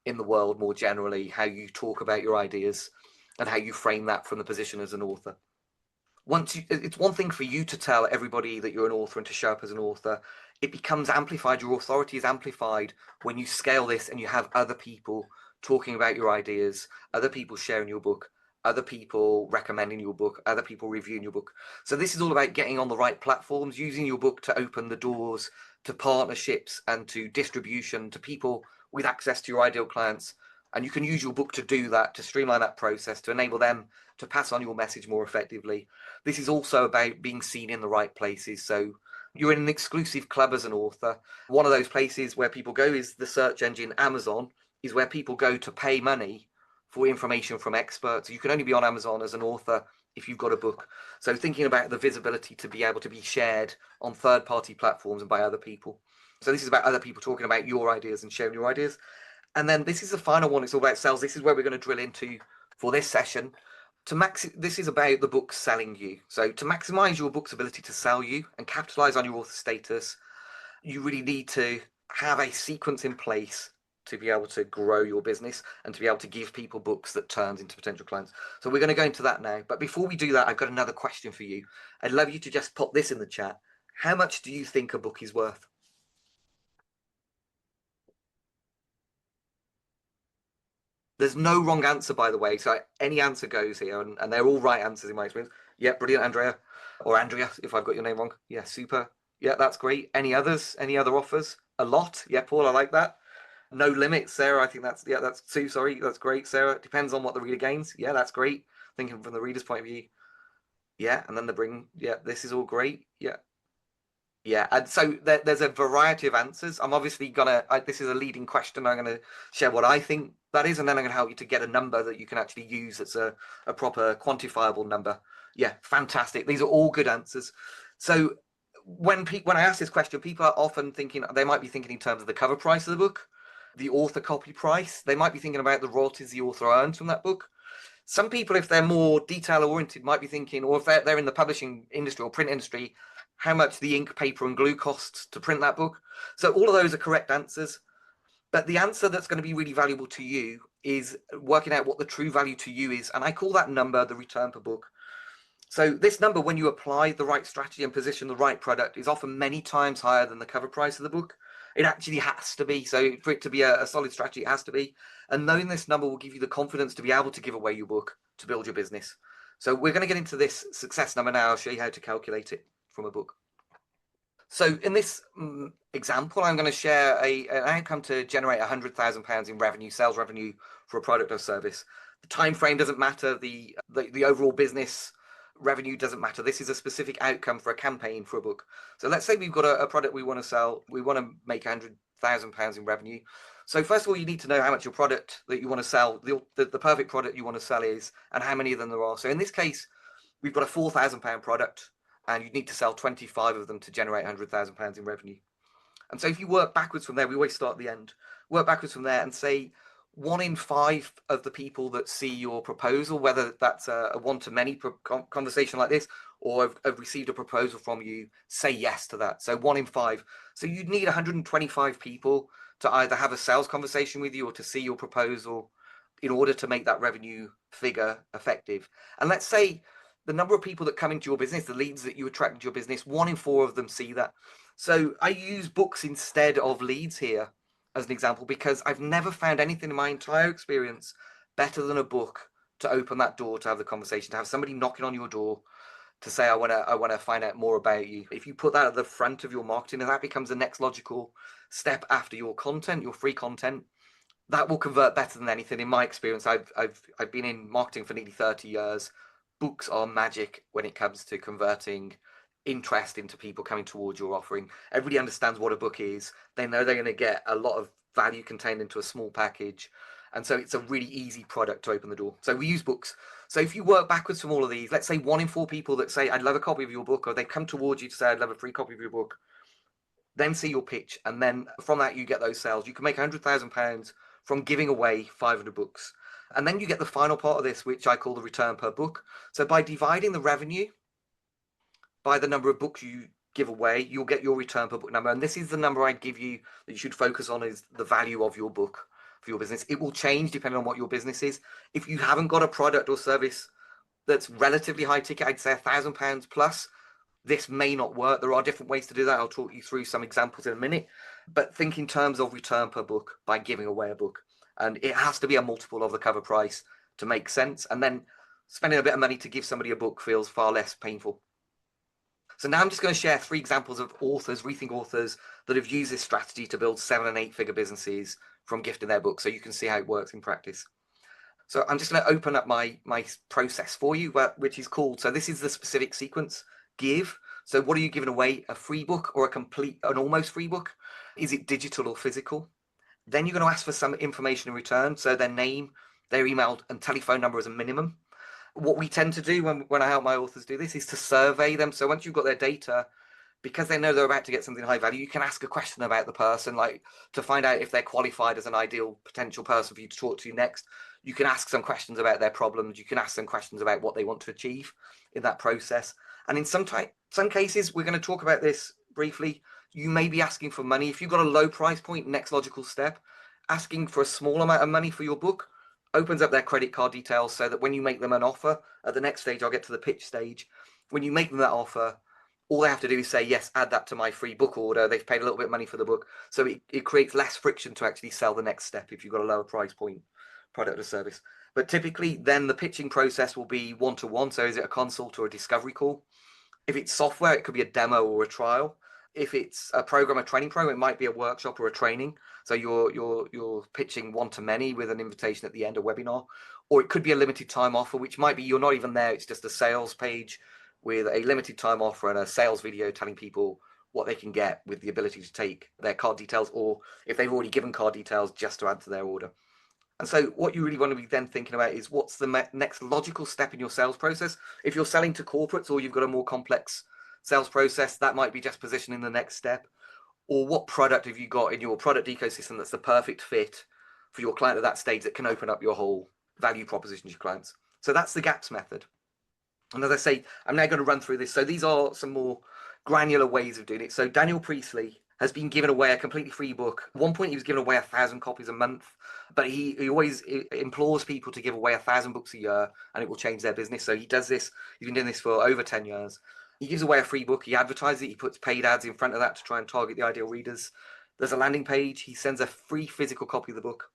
[SPEAKER 1] in the world more generally, how you talk about your ideas, and how you frame that from the position as an author. It's one thing for you to tell everybody that you're an author and to show up as an author. It becomes amplified. Your authority is amplified when you scale this and you have other people talking about your ideas, other people sharing your book, other people recommending your book, other people reviewing your book. So this is all about getting on the right platforms, using your book to open the doors to partnerships and to distribution, to people with access to your ideal clients. And you can use your book to do that, to streamline that process, to enable them to pass on your message more effectively. This is also about being seen in the right places. So you're in an exclusive club as an author. One of those places where people go is the search engine Amazon, is where people go to pay money for information from experts. You can only be on Amazon as an author if you've got a book. So thinking about the visibility to be able to be shared on third-party platforms and by other people. So this is about other people talking about your ideas and sharing your ideas. And then this is the final one. It's all about sales. This is where we're going to drill into for this session. This is about the book selling you. So to maximize your book's ability to sell you and capitalize on your author status, you really need to have a sequence in place to be able to grow your business and to be able to give people books that turns into potential clients. So we're going to go into that now. But before we do that, I've got another question for you. I'd love you to just pop this in the chat. How much do you think a book is worth? There's no wrong answer, by the way. So any answer goes here, and they're all right answers in my experience. Yeah, brilliant, Andrea. Or Andrea, if I've got your name wrong. Yeah, super. Yeah, that's great. Any others? Any other offers? A lot. Yeah, Paul, I like that. No limit, Sarah. I think that's Sue. Sorry, that's great, Sarah. Depends on what the reader gains. Yeah, that's great. Thinking from the reader's point of view. Yeah, and then the bring. Yeah, this is all great. Yeah, yeah, and so there's a variety of answers. I'm obviously this is a leading question. I'm gonna share what I think that is, and then I'm gonna help you to get a number that you can actually use that's a proper quantifiable number. Yeah, fantastic. These are all good answers. So when I ask this question, people are often thinking, they might be thinking in terms of the cover price of the book, the author copy price. They might be thinking about the royalties the author earns from that book. Some people, if they're more detail oriented, might be thinking, or if they're in the publishing industry or print industry, how much the ink, paper, and glue costs to print that book. So all of those are correct answers. But the answer that's going to be really valuable to you is working out what the true value to you is. And I call that number the return per book. So this number, when you apply the right strategy and position the right product, is often many times higher than the cover price of the book. It actually has to be. So for it to be a solid strategy, it has to be. And knowing this number will give you the confidence to be able to give away your book to build your business. So we're going to get into this success number now. I'll show you how to calculate it from a book. So in this example, I'm going to share an outcome to generate £100,000 in revenue, sales revenue for a product or service. The time frame doesn't matter. The overall business revenue doesn't matter. This is a specific outcome for a campaign for a book. So let's say we've got a product we want to sell. We want to make £100,000 in revenue. So first of all, you need to know how much your product that you want to sell, the perfect product you want to sell is, and how many of them there are. So in this case, we've got a £4,000 product, and you need to sell 25 of them to generate £100,000 in revenue. And so if you work backwards from there, we always start at the end, work backwards from there and say 1 in 5 of the people that see your proposal, whether that's a one-to-many conversation like this, or have received a proposal from you, say yes to that. So 1 in 5. So you'd need 125 people to either have a sales conversation with you or to see your proposal in order to make that revenue figure effective. And let's say the number of people that come into your business, the leads that you attract into your business, 1 in 4 of them see that. So I use books instead of leads here as an example, because I've never found anything in my entire experience better than a book to open that door, to have the conversation, to have somebody knocking on your door to say, I want to find out more about you. If you put that at the front of your marketing, and that becomes the next logical step after your content, your free content, that will convert better than anything. In my experience, I've been in marketing for nearly 30 years. Books are magic when it comes to converting interest into people coming towards your offering. Everybody understands what a book is. They know they're going to get a lot of value contained into a small package. And so it's a really easy product to open the door. So we use books. So if you work backwards from all of these, let's say 1 in 4 people that say, I'd love a copy of your book, or they come towards you to say, I'd love a free copy of your book, then see your pitch. And then from that, you get those sales. You can make £100,000 from giving away 500 books. And then you get the final part of this, which I call the return per book. So by dividing the revenue by the number of books you give away, you'll get your return per book number. And this is the number I'd give you that you should focus on, is the value of your book for your business. It will change depending on what your business is. If you haven't got a product or service that's relatively high ticket, I'd say £1,000 plus, this may not work. There are different ways to do that. I'll talk you through some examples in a minute. But think in terms of return per book by giving away a book. And it has to be a multiple of the cover price to make sense. And then spending a bit of money to give somebody a book feels far less painful. So now I'm just going to share 3 examples of authors, rethink authors, that have used this strategy to build 7- and 8-figure businesses from gifting their books, so you can see how it works in practice. So I'm just going to open up my process for you, which is called, so this is the specific sequence, give. So what are you giving away? A free book or an almost free book? Is it digital or physical? Then you're going to ask for some information in return. So their name, their email and telephone number as a minimum. What we tend to do when I help my authors do this is to survey them. So once you've got their data, because they know they're about to get something high value, you can ask a question about the person, like to find out if they're qualified as an ideal potential person for you to talk to next. You can ask some questions about their problems. You can ask some questions about what they want to achieve in that process. And in some cases, we're going to talk about this briefly, you may be asking for money. If you've got a low price point, next logical step, asking for a small amount of money for your book opens up their credit card details, so that when you make them an offer at the next stage, I'll get to the pitch stage. When you make them that offer, all they have to do is say, yes, add that to my free book order. They've paid a little bit of money for the book. So it creates less friction to actually sell the next step if you've got a lower price point product or service. But typically then the pitching process will be one-to-one. So is it a consult or a discovery call? If it's software, it could be a demo or a trial. If it's a program, a training program, it might be a workshop or a training. So you're pitching one-to-many with an invitation at the end, a webinar. Or it could be a limited time offer, which might be you're not even there. It's just a sales page with a limited time offer and a sales video telling people what they can get with the ability to take their card details, or if they've already given card details, just to add to their order. And so what you really want to be then thinking about is what's the next logical step in your sales process. If you're selling to corporates or you've got a more complex sales process, that might be just positioning the next step. Or what product have you got in your product ecosystem that's the perfect fit for your client at that stage that can open up your whole value proposition to your clients. So that's the GAPS method. And as I say, I'm now going to run through this. So these are some more granular ways of doing it. So Daniel Priestley has been giving away a completely free book. At one point, he was giving away 1,000 copies a month, but he always implores people to give away 1,000 books a year, and it will change their business. So he does this. He's been doing this for over 10 years. He gives away a free book. He advertises it. He puts paid ads in front of that to try and target the ideal readers. There's a landing page. He sends a free physical copy of the book.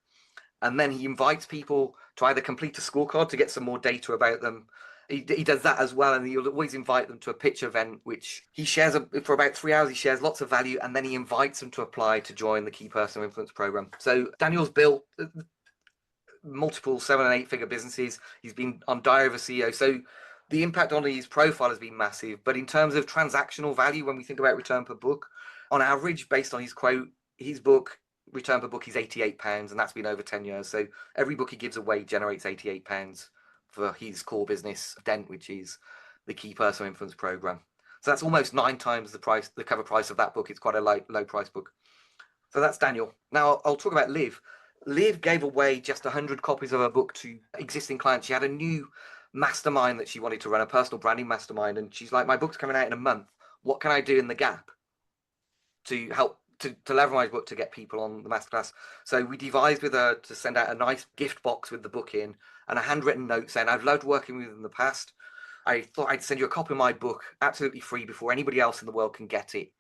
[SPEAKER 1] And then he invites people to either complete a scorecard to get some more data about them. He does that as well, and he'll always invite them to a pitch event, which he shares for about 3 hours. He shares lots of value, and then he invites them to apply to join the Key Personal Influence program. So Daniel's built multiple 7 and 8 figure businesses. He's been on Die Over CEO. So the impact on his profile has been massive. But in terms of transactional value, when we think about return per book, on average, based on his quote, his book return per book is £88, and that's been over 10 years. So every book he gives away generates £88 for his core business, Dent, which is the Key Personal Influence program. So that's almost 9 times the cover price of that book. It's quite a low price book. So that's Daniel. Now I'll talk about Liv. Liv gave away just 100 copies of her book to existing clients. She had a new mastermind that she wanted to run, a personal branding mastermind. And she's like, my book's coming out in a month. What can I do in the gap to help to leverage my book to get people on the masterclass? So we devised with her to send out a nice gift box with the book in and a handwritten note saying, I've loved working with you in the past. I thought I'd send you a copy of my book absolutely free before anybody else in the world can get it.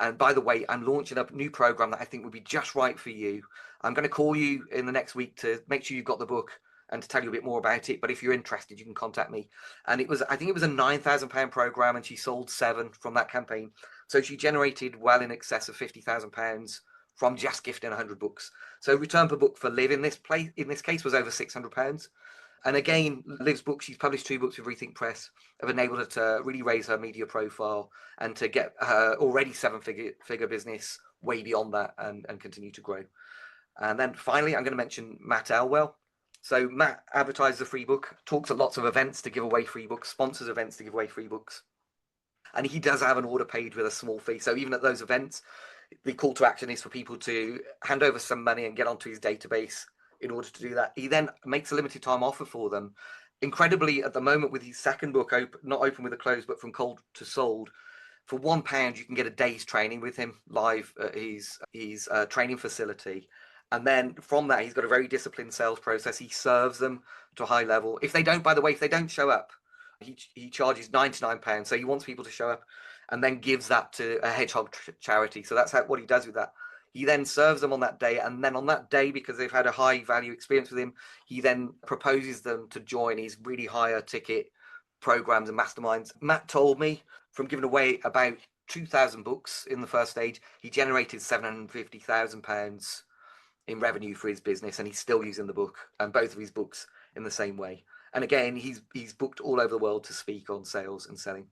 [SPEAKER 1] And by the way, I'm launching a new program that I think would be just right for you. I'm going to call you in the next week to make sure you've got the book and to tell you a bit more about it. But if you're interested, you can contact me. And I think it was a £9,000 program, and she sold 7 from that campaign. So she generated well in excess of £50,000 from just gifting 100 books. So return per book for Liv in this case was over £600. And again, Liv's book, she's published 2 books with Rethink Press, have enabled her to really raise her media profile and to get her already 7-figure business way beyond that and continue to grow. And then finally, I'm going to mention Matt Elwell. So Matt advertises a free book, talks at lots of events to give away free books, sponsors events to give away free books. And he does have an order page with a small fee. So even at those events, the call to action is for people to hand over some money and get onto his database. In order to do that, he then makes a limited time offer for them. Incredibly, at the moment, with his second book, not open with a close, but from cold to sold, for £1, you can get a day's training with him live at his training facility. And then from that, he's got a very disciplined sales process. He serves them to a high level. If they don't show up, he charges £99. So he wants people to show up and then gives that to a hedgehog charity. So that's what he does with that. He then serves them on that day, and then on that day, because they've had a high value experience with him, he then proposes them to join his really higher ticket programs and masterminds. Matt told me from giving away about 2,000 books in the first stage, he generated £750,000 in revenue for his business, and he's still using the book and both of his books in the same way. And again, he's booked all over the world to speak on sales and selling.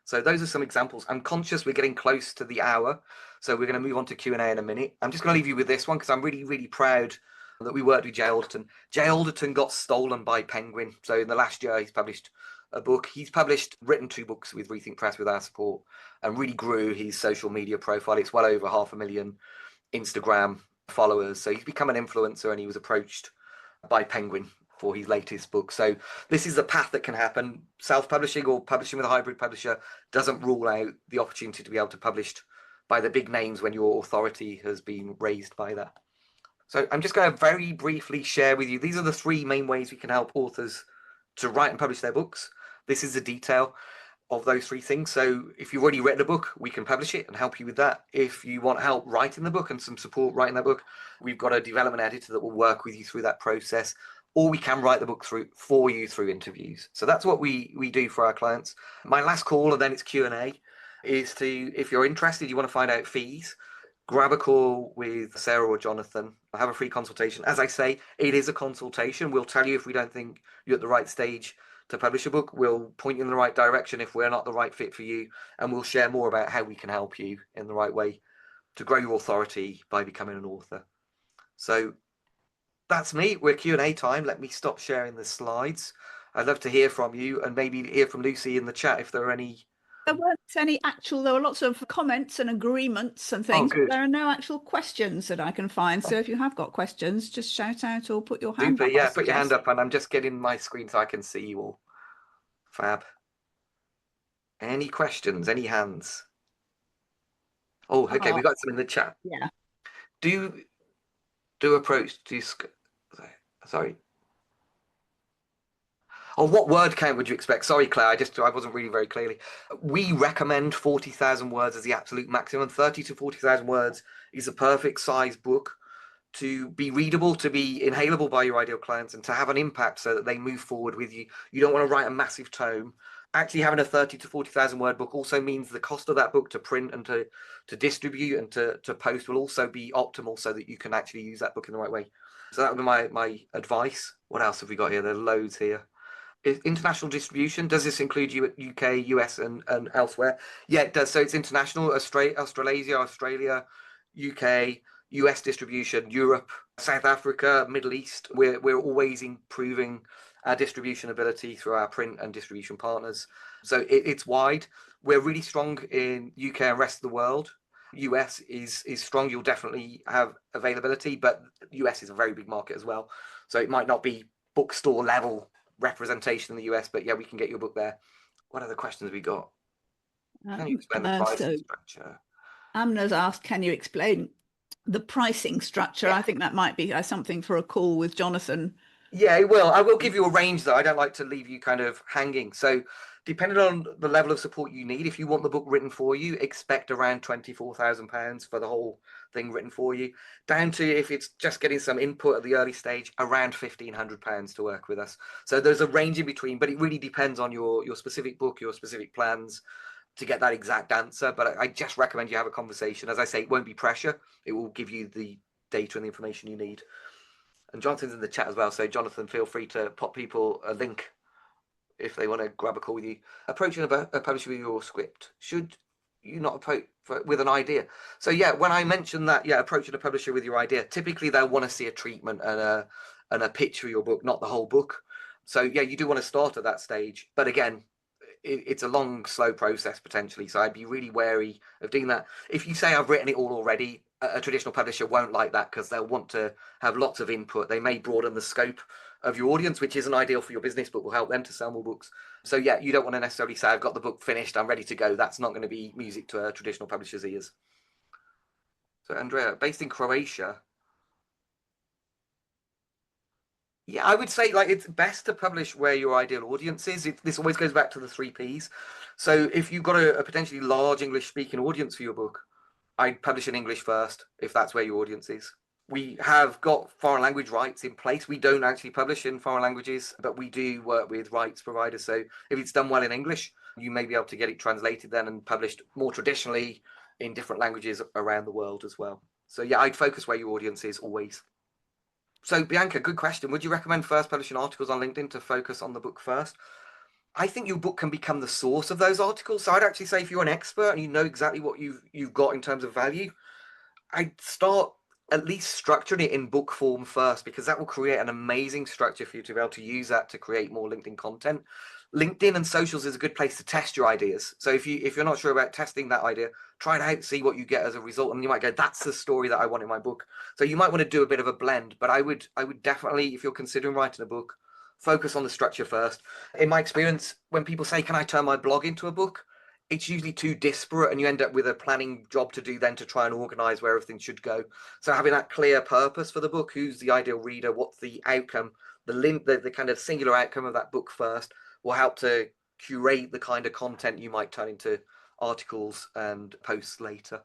[SPEAKER 1] So those are some examples. I'm conscious we're getting close to the hour, so we're going to move on to Q&A in a minute. I'm just going to leave you with this one because I'm really, really proud that we worked with Jay Alderton. Jay Alderton got stolen by Penguin. So in the last year, he's published a book. He's written 2 books with Rethink Press with our support and really grew his social media profile. It's well over 500,000 Instagram followers. So he's become an influencer, and he was approached by Penguin for his latest book. So this is a path that can happen. Self-publishing or publishing with a hybrid publisher doesn't rule out the opportunity to be able to publish by the big names when your authority has been raised by that. So I'm just going to very briefly share with you, these are the 3 main ways we can help authors to write and publish their books. This is the detail of those 3 things. So if you've already written a book, we can publish it and help you with that. If you want help writing the book and some support writing that book, we've got a development editor that will work with you through that process. Or we can write the book for you through interviews. So that's what we do for our clients. My last call, and then it's Q&A, is to, if you're interested, you want to find out fees, grab a call with Sarah or Jonathan, have a free consultation. As I say, it is a consultation. We'll tell you if we don't think you're at the right stage to publish a book. We'll point you in the right direction if we're not the right fit for you. And we'll share more about how we can help you in the right way to grow your authority by becoming an author. So that's me. We're Q&A time. Let me stop sharing the slides. I'd love to hear from you and maybe hear from Lucy in the chat if there are any.
[SPEAKER 2] There weren't there were lots of comments and agreements and
[SPEAKER 1] Oh,
[SPEAKER 2] things, but
[SPEAKER 1] good.
[SPEAKER 2] there are no actual questions that I can find. So if you have got questions, just shout out or put your hand up.
[SPEAKER 1] Yeah, put your hand up, and I'm just getting my screen so I can see you all. Fab. Any questions? Any hands? Oh, okay, we got some in the chat.
[SPEAKER 2] Yeah.
[SPEAKER 1] Do approach to sorry. Oh, what word count would you expect? Sorry, Claire, I wasn't reading very clearly. We recommend 40,000 words as the absolute maximum. 30 to 40,000 words is a perfect size book to be readable, to be inhalable by your ideal clients, and to have an impact so that they move forward with you. You don't want to write a massive tome. Actually, having a 30 to 40,000 word book also means the cost of that book to print and to distribute and to post will also be optimal so that you can actually use that book in the right way. So that would be my advice. What else have we got here? There are loads here. International distribution, does this include you at UK, US, and elsewhere? Yeah, it does. So it's international: Australasia, Australia, UK, US distribution, Europe, South Africa, Middle East. We're always improving our distribution ability through our print and distribution partners. So it's wide. We're really strong in UK and rest of the world. US is strong. You'll definitely have availability, but US is a very big market as well. So it might not be bookstore level representation in the US, but yeah, we can get your book there. What other questions have we got? Can you explain the pricing structure?
[SPEAKER 2] Amna's asked, can you explain the pricing structure?
[SPEAKER 1] Yeah.
[SPEAKER 2] I think that might be something for a call with Jonathan.
[SPEAKER 1] Yeah, it will. I will give you a range though. I don't like to leave you kind of hanging. So depending on the level of support you need, if you want the book written for you, expect around £24,000 for the whole thing written for you. Down to, if it's just getting some input at the early stage, around £1,500 to work with us. So there's a range in between, but it really depends on your specific book, your specific plans to get that exact answer. But I just recommend you have a conversation. As I say, it won't be pressure. It will give you the data and the information you need. And Jonathan's in the chat as well. So Jonathan, feel free to pop people a link if they want to grab a call with you. Approaching a publisher with your script. Should you not approach with an idea? So yeah, when I mentioned that, yeah, approaching a publisher with your idea, typically they'll want to see a treatment and a pitch for your book, not the whole book. So yeah, you do want to start at that stage. But again, it's a long, slow process potentially. So I'd be really wary of doing that. If you say I've written it all already, a traditional publisher won't like that because they'll want to have lots of input. They may broaden the scope of your audience, which isn't ideal for your business, but will help them to sell more books. So yeah, you don't want to necessarily say I've got the book finished, I'm ready to go. That's not going to be music to a traditional publisher's ears. So Andrea, based in Croatia. Yeah, I would say like it's best to publish where your ideal audience is. This always goes back to the 3 Ps. So if you've got a potentially large English speaking audience for your book, I'd publish in English first if that's where your audience is. We have got foreign language rights in place. We don't actually publish in foreign languages, but we do work with rights providers. So if it's done well in English, you may be able to get it translated then and published more traditionally in different languages around the world as well. So yeah, I'd focus where your audience is always. So Bianca, good question. Would you recommend first publishing articles on LinkedIn to focus on the book first? I think your book can become the source of those articles. So I'd actually say if you're an expert and you know exactly what you've got in terms of value, I'd start at least structuring it in book form first, because that will create an amazing structure for you to be able to use that to create more LinkedIn content. LinkedIn and socials is a good place to test your ideas. So if you're not sure about testing that idea, try it out, see what you get as a result, and you might go, that's the story that I want in my book. So you might want to do a bit of a blend, but I would definitely, if you're considering writing a book, focus on the structure first. In my experience, when people say, can I turn my blog into a book? It's usually too disparate and you end up with a planning job to do then to try and organize where everything should go. So having that clear purpose for the book, who's the ideal reader, what's the outcome, the kind of singular outcome of that book first, will help to curate the kind of content you might turn into articles and posts later.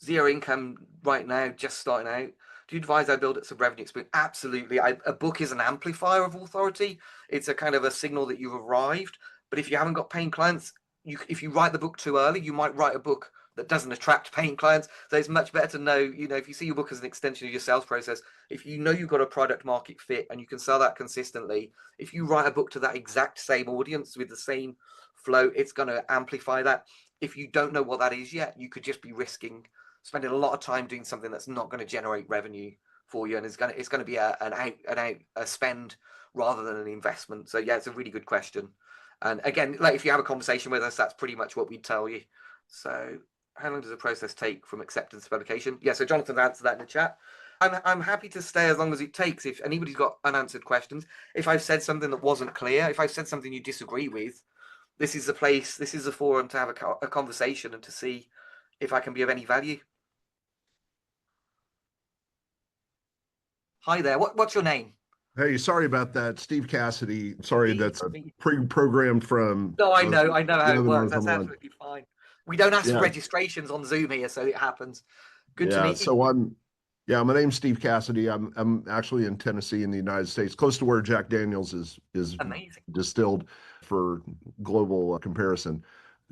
[SPEAKER 1] Zero income right now, just starting out. Do you advise I build up some revenue experience? Absolutely. A book is an amplifier of authority. It's a kind of a signal that you've arrived. But if you haven't got paying clients, if you write the book too early, you might write a book that doesn't attract paying clients. So it's much better to know, if you see your book as an extension of your sales process, if you know you've got a product market fit and you can sell that consistently, if you write a book to that exact same audience with the same flow, it's going to amplify that. If you don't know what that is yet, you could just be risking spending a lot of time doing something that's not going to generate revenue for you, and it's going to be a spend rather than an investment. So yeah, it's a really good question. And again, like if you have a conversation with us, that's pretty much what we'd tell you. So how long does the process take from acceptance to publication? Yeah, so Jonathan answered that in the chat. I'm happy to stay as long as it takes. If anybody's got unanswered questions, if I've said something that wasn't clear, if I've said something you disagree with, this is the place, this is the forum to have a conversation and to see if I can be of any value. Hi there. What's your name?
[SPEAKER 3] Hey, sorry about that, Steve Cassidy. Sorry,
[SPEAKER 1] Steve,
[SPEAKER 3] that's pre-programmed from.
[SPEAKER 1] No, I know how it works.
[SPEAKER 3] I
[SPEAKER 1] That's absolutely fine. We don't ask for
[SPEAKER 3] Yeah,
[SPEAKER 1] registrations on Zoom here, so it happens. Good to
[SPEAKER 3] yeah.
[SPEAKER 1] meet you.
[SPEAKER 3] So Yeah, my name's Steve Cassidy. I'm actually in Tennessee in the United States, close to where Jack Daniels is
[SPEAKER 1] Amazing.
[SPEAKER 3] distilled for global comparison.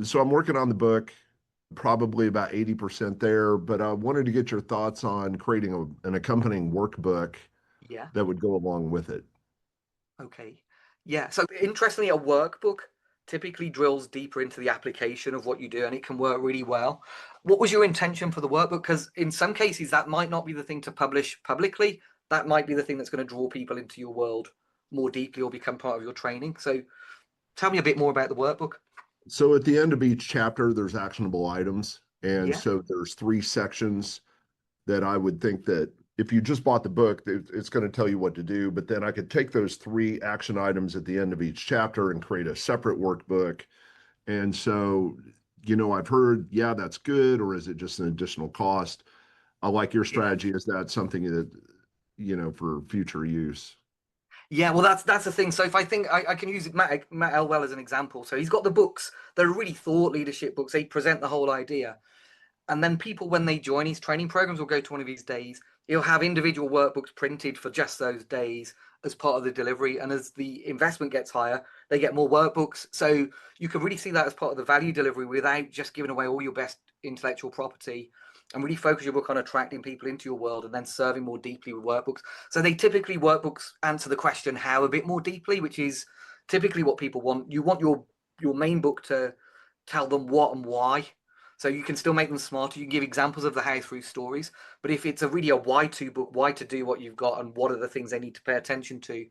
[SPEAKER 3] So I'm working on the book, probably about 80% there, but I wanted to get your thoughts on creating an accompanying workbook
[SPEAKER 1] Yeah.
[SPEAKER 3] that would go along with it.
[SPEAKER 1] Okay. Yeah. So interestingly, a workbook typically drills deeper into the application of what you do, and it can work really well. What was your intention for the workbook? Because in some cases, that might not be the thing to publish publicly. That might be the thing that's going to draw people into your world more deeply or become part of your training. So tell me a bit more about the workbook.
[SPEAKER 3] So at the end of each chapter, there's actionable items. And
[SPEAKER 1] Yeah.
[SPEAKER 3] so there's three sections that I would think that if you just bought the book, it's going to tell you what to do. But then I could take those three action items at the end of each chapter and create a separate workbook. And so, I've heard, yeah, that's good. Or is it just an additional cost? I like your
[SPEAKER 1] Yeah.
[SPEAKER 3] strategy. Is that something that, for future use?
[SPEAKER 1] Yeah, well, that's the thing. So if I think I can use Matt Elwell as an example. So he's got the books. They're really thought leadership books. They present the whole idea. And then people, when they join his training programs or go to one of his days, he'll have individual workbooks printed for just those days as part of the delivery. And as the investment gets higher, they get more workbooks. So you can really see that as part of the value delivery without just giving away all your best intellectual property, and really focus your book on attracting people into your world and then serving more deeply with workbooks. So they typically, workbooks answer the question how a bit more deeply, which is typically what people want. You want your main book to tell them what and why. So you can still make them smarter. You can give examples of the how through stories. But if it's really a why to book, why to do what you've got and what are the things they need to pay attention to,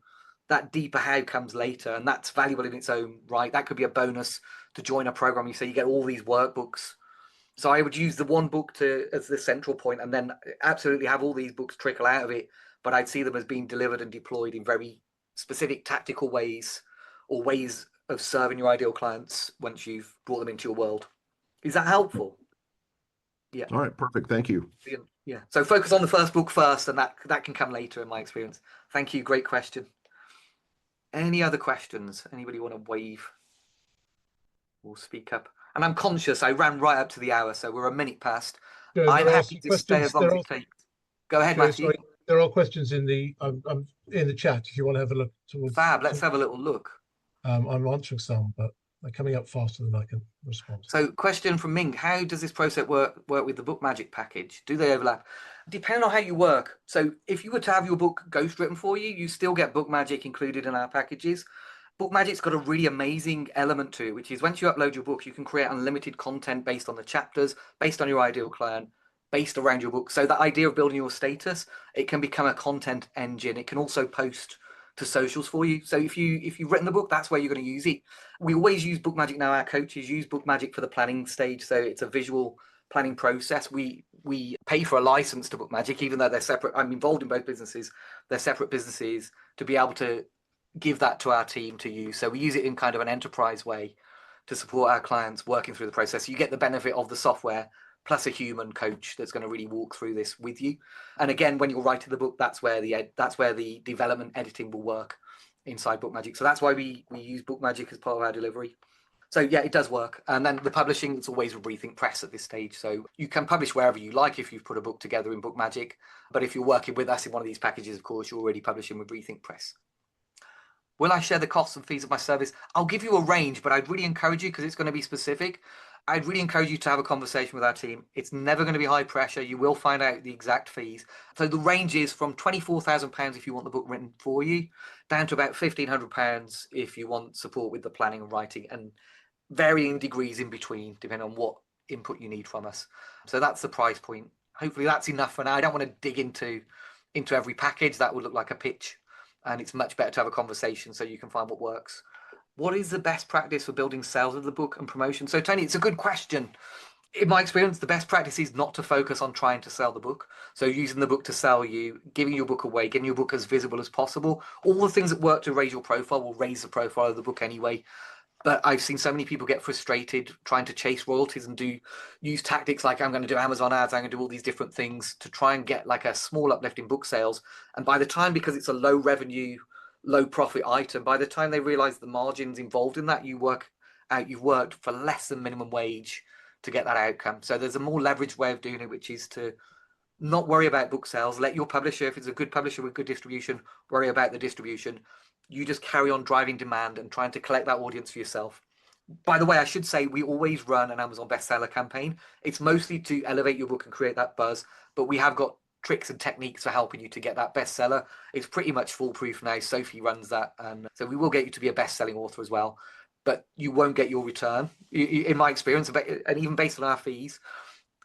[SPEAKER 1] that deeper how comes later. And that's valuable in its own right. That could be a bonus to join a program. You say you get all these workbooks. So I would use the one book as the central point, and then absolutely have all these books trickle out of it. But I'd see them as being delivered and deployed in very specific tactical ways, or ways of serving your ideal clients once you've brought them into your world. Is that helpful? Yeah.
[SPEAKER 3] All right, perfect. Thank you.
[SPEAKER 1] Yeah. So focus on the first book first, and that can come later in my experience. Thank you. Great question. Any other questions? Anybody want to wave or speak up? And I'm conscious I ran right up to the hour, so we're a minute past. I'm happy to stay as long as it takes. Go ahead, Matthew.
[SPEAKER 4] Sorry, there are questions in the in the chat if you want to have a look towards.
[SPEAKER 1] Fab. Let's have a little look.
[SPEAKER 4] I'm answering some, but they're coming up faster than I can respond.
[SPEAKER 1] So, question from Ming: how does this process work with the Book Magic package? Do they overlap? Depending on how you work. So, if you were to have your book ghost written for you, you still get Book Magic included in our packages. Book Magic's got a really amazing element to it, which is once you upload your book, you can create unlimited content based on the chapters, based on your ideal client, based around your book. So that idea of building your status, it can become a content engine. It can also post to socials for you. So if you've written the book, that's where you're going to use it. We always use Book Magic now. Our coaches use Book Magic for the planning stage. So it's a visual planning process. We pay for a license to Book Magic, even though they're separate. I'm involved in both businesses. They're separate businesses, to be able to give that to our team to use. So we use it in kind of an enterprise way to support our clients working through the process. You get the benefit of the software plus a human coach that's going to really walk through this with you. And again, when you're writing the book, that's where the development editing will work inside Book Magic. So that's why we use Book Magic as part of our delivery. So yeah, it does work. And then the publishing, it's always with Rethink Press at this stage. So you can publish wherever you like if you've put a book together in Book Magic. But if you're working with us in one of these packages, of course, you're already publishing with Rethink Press. Will I share the costs and fees of my service? I'll give you a range, but I'd really encourage you, because it's going to be specific. I'd really encourage you to have a conversation with our team. It's never going to be high pressure. You will find out the exact fees. So the range is from £24,000 if you want the book written for you, down to about £1,500 if you want support with the planning and writing, and varying degrees in between, depending on what input you need from us. So that's the price point. Hopefully that's enough for now. I don't want to dig into every package. That would look like a pitch. And it's much better to have a conversation so you can find what works. What is the best practice for building sales of the book and promotion? So, Tony, it's a good question. In my experience, the best practice is not to focus on trying to sell the book. So using the book to sell you, giving your book away, getting your book as visible as possible. All the things that work to raise your profile will raise the profile of the book anyway. But I've seen so many people get frustrated trying to chase royalties and use tactics like, I'm going to do Amazon ads, I'm going to do all these different things to try and get like a small uplift in book sales. And by the time, because it's a low revenue, low profit item, by the time they realize the margins involved in that, you've worked for less than minimum wage to get that outcome. So there's a more leveraged way of doing it, which is to not worry about book sales. Let your publisher, if it's a good publisher with good distribution, worry about the distribution. You just carry on driving demand and trying to collect that audience for yourself. By the way, I should say we always run an Amazon bestseller campaign. It's mostly to elevate your book and create that buzz, but we have got tricks and techniques for helping you to get that bestseller. It's pretty much foolproof now. Sophie runs that, and so we will get you to be a best-selling author as well, but you won't get your return. In my experience, and even based on our fees,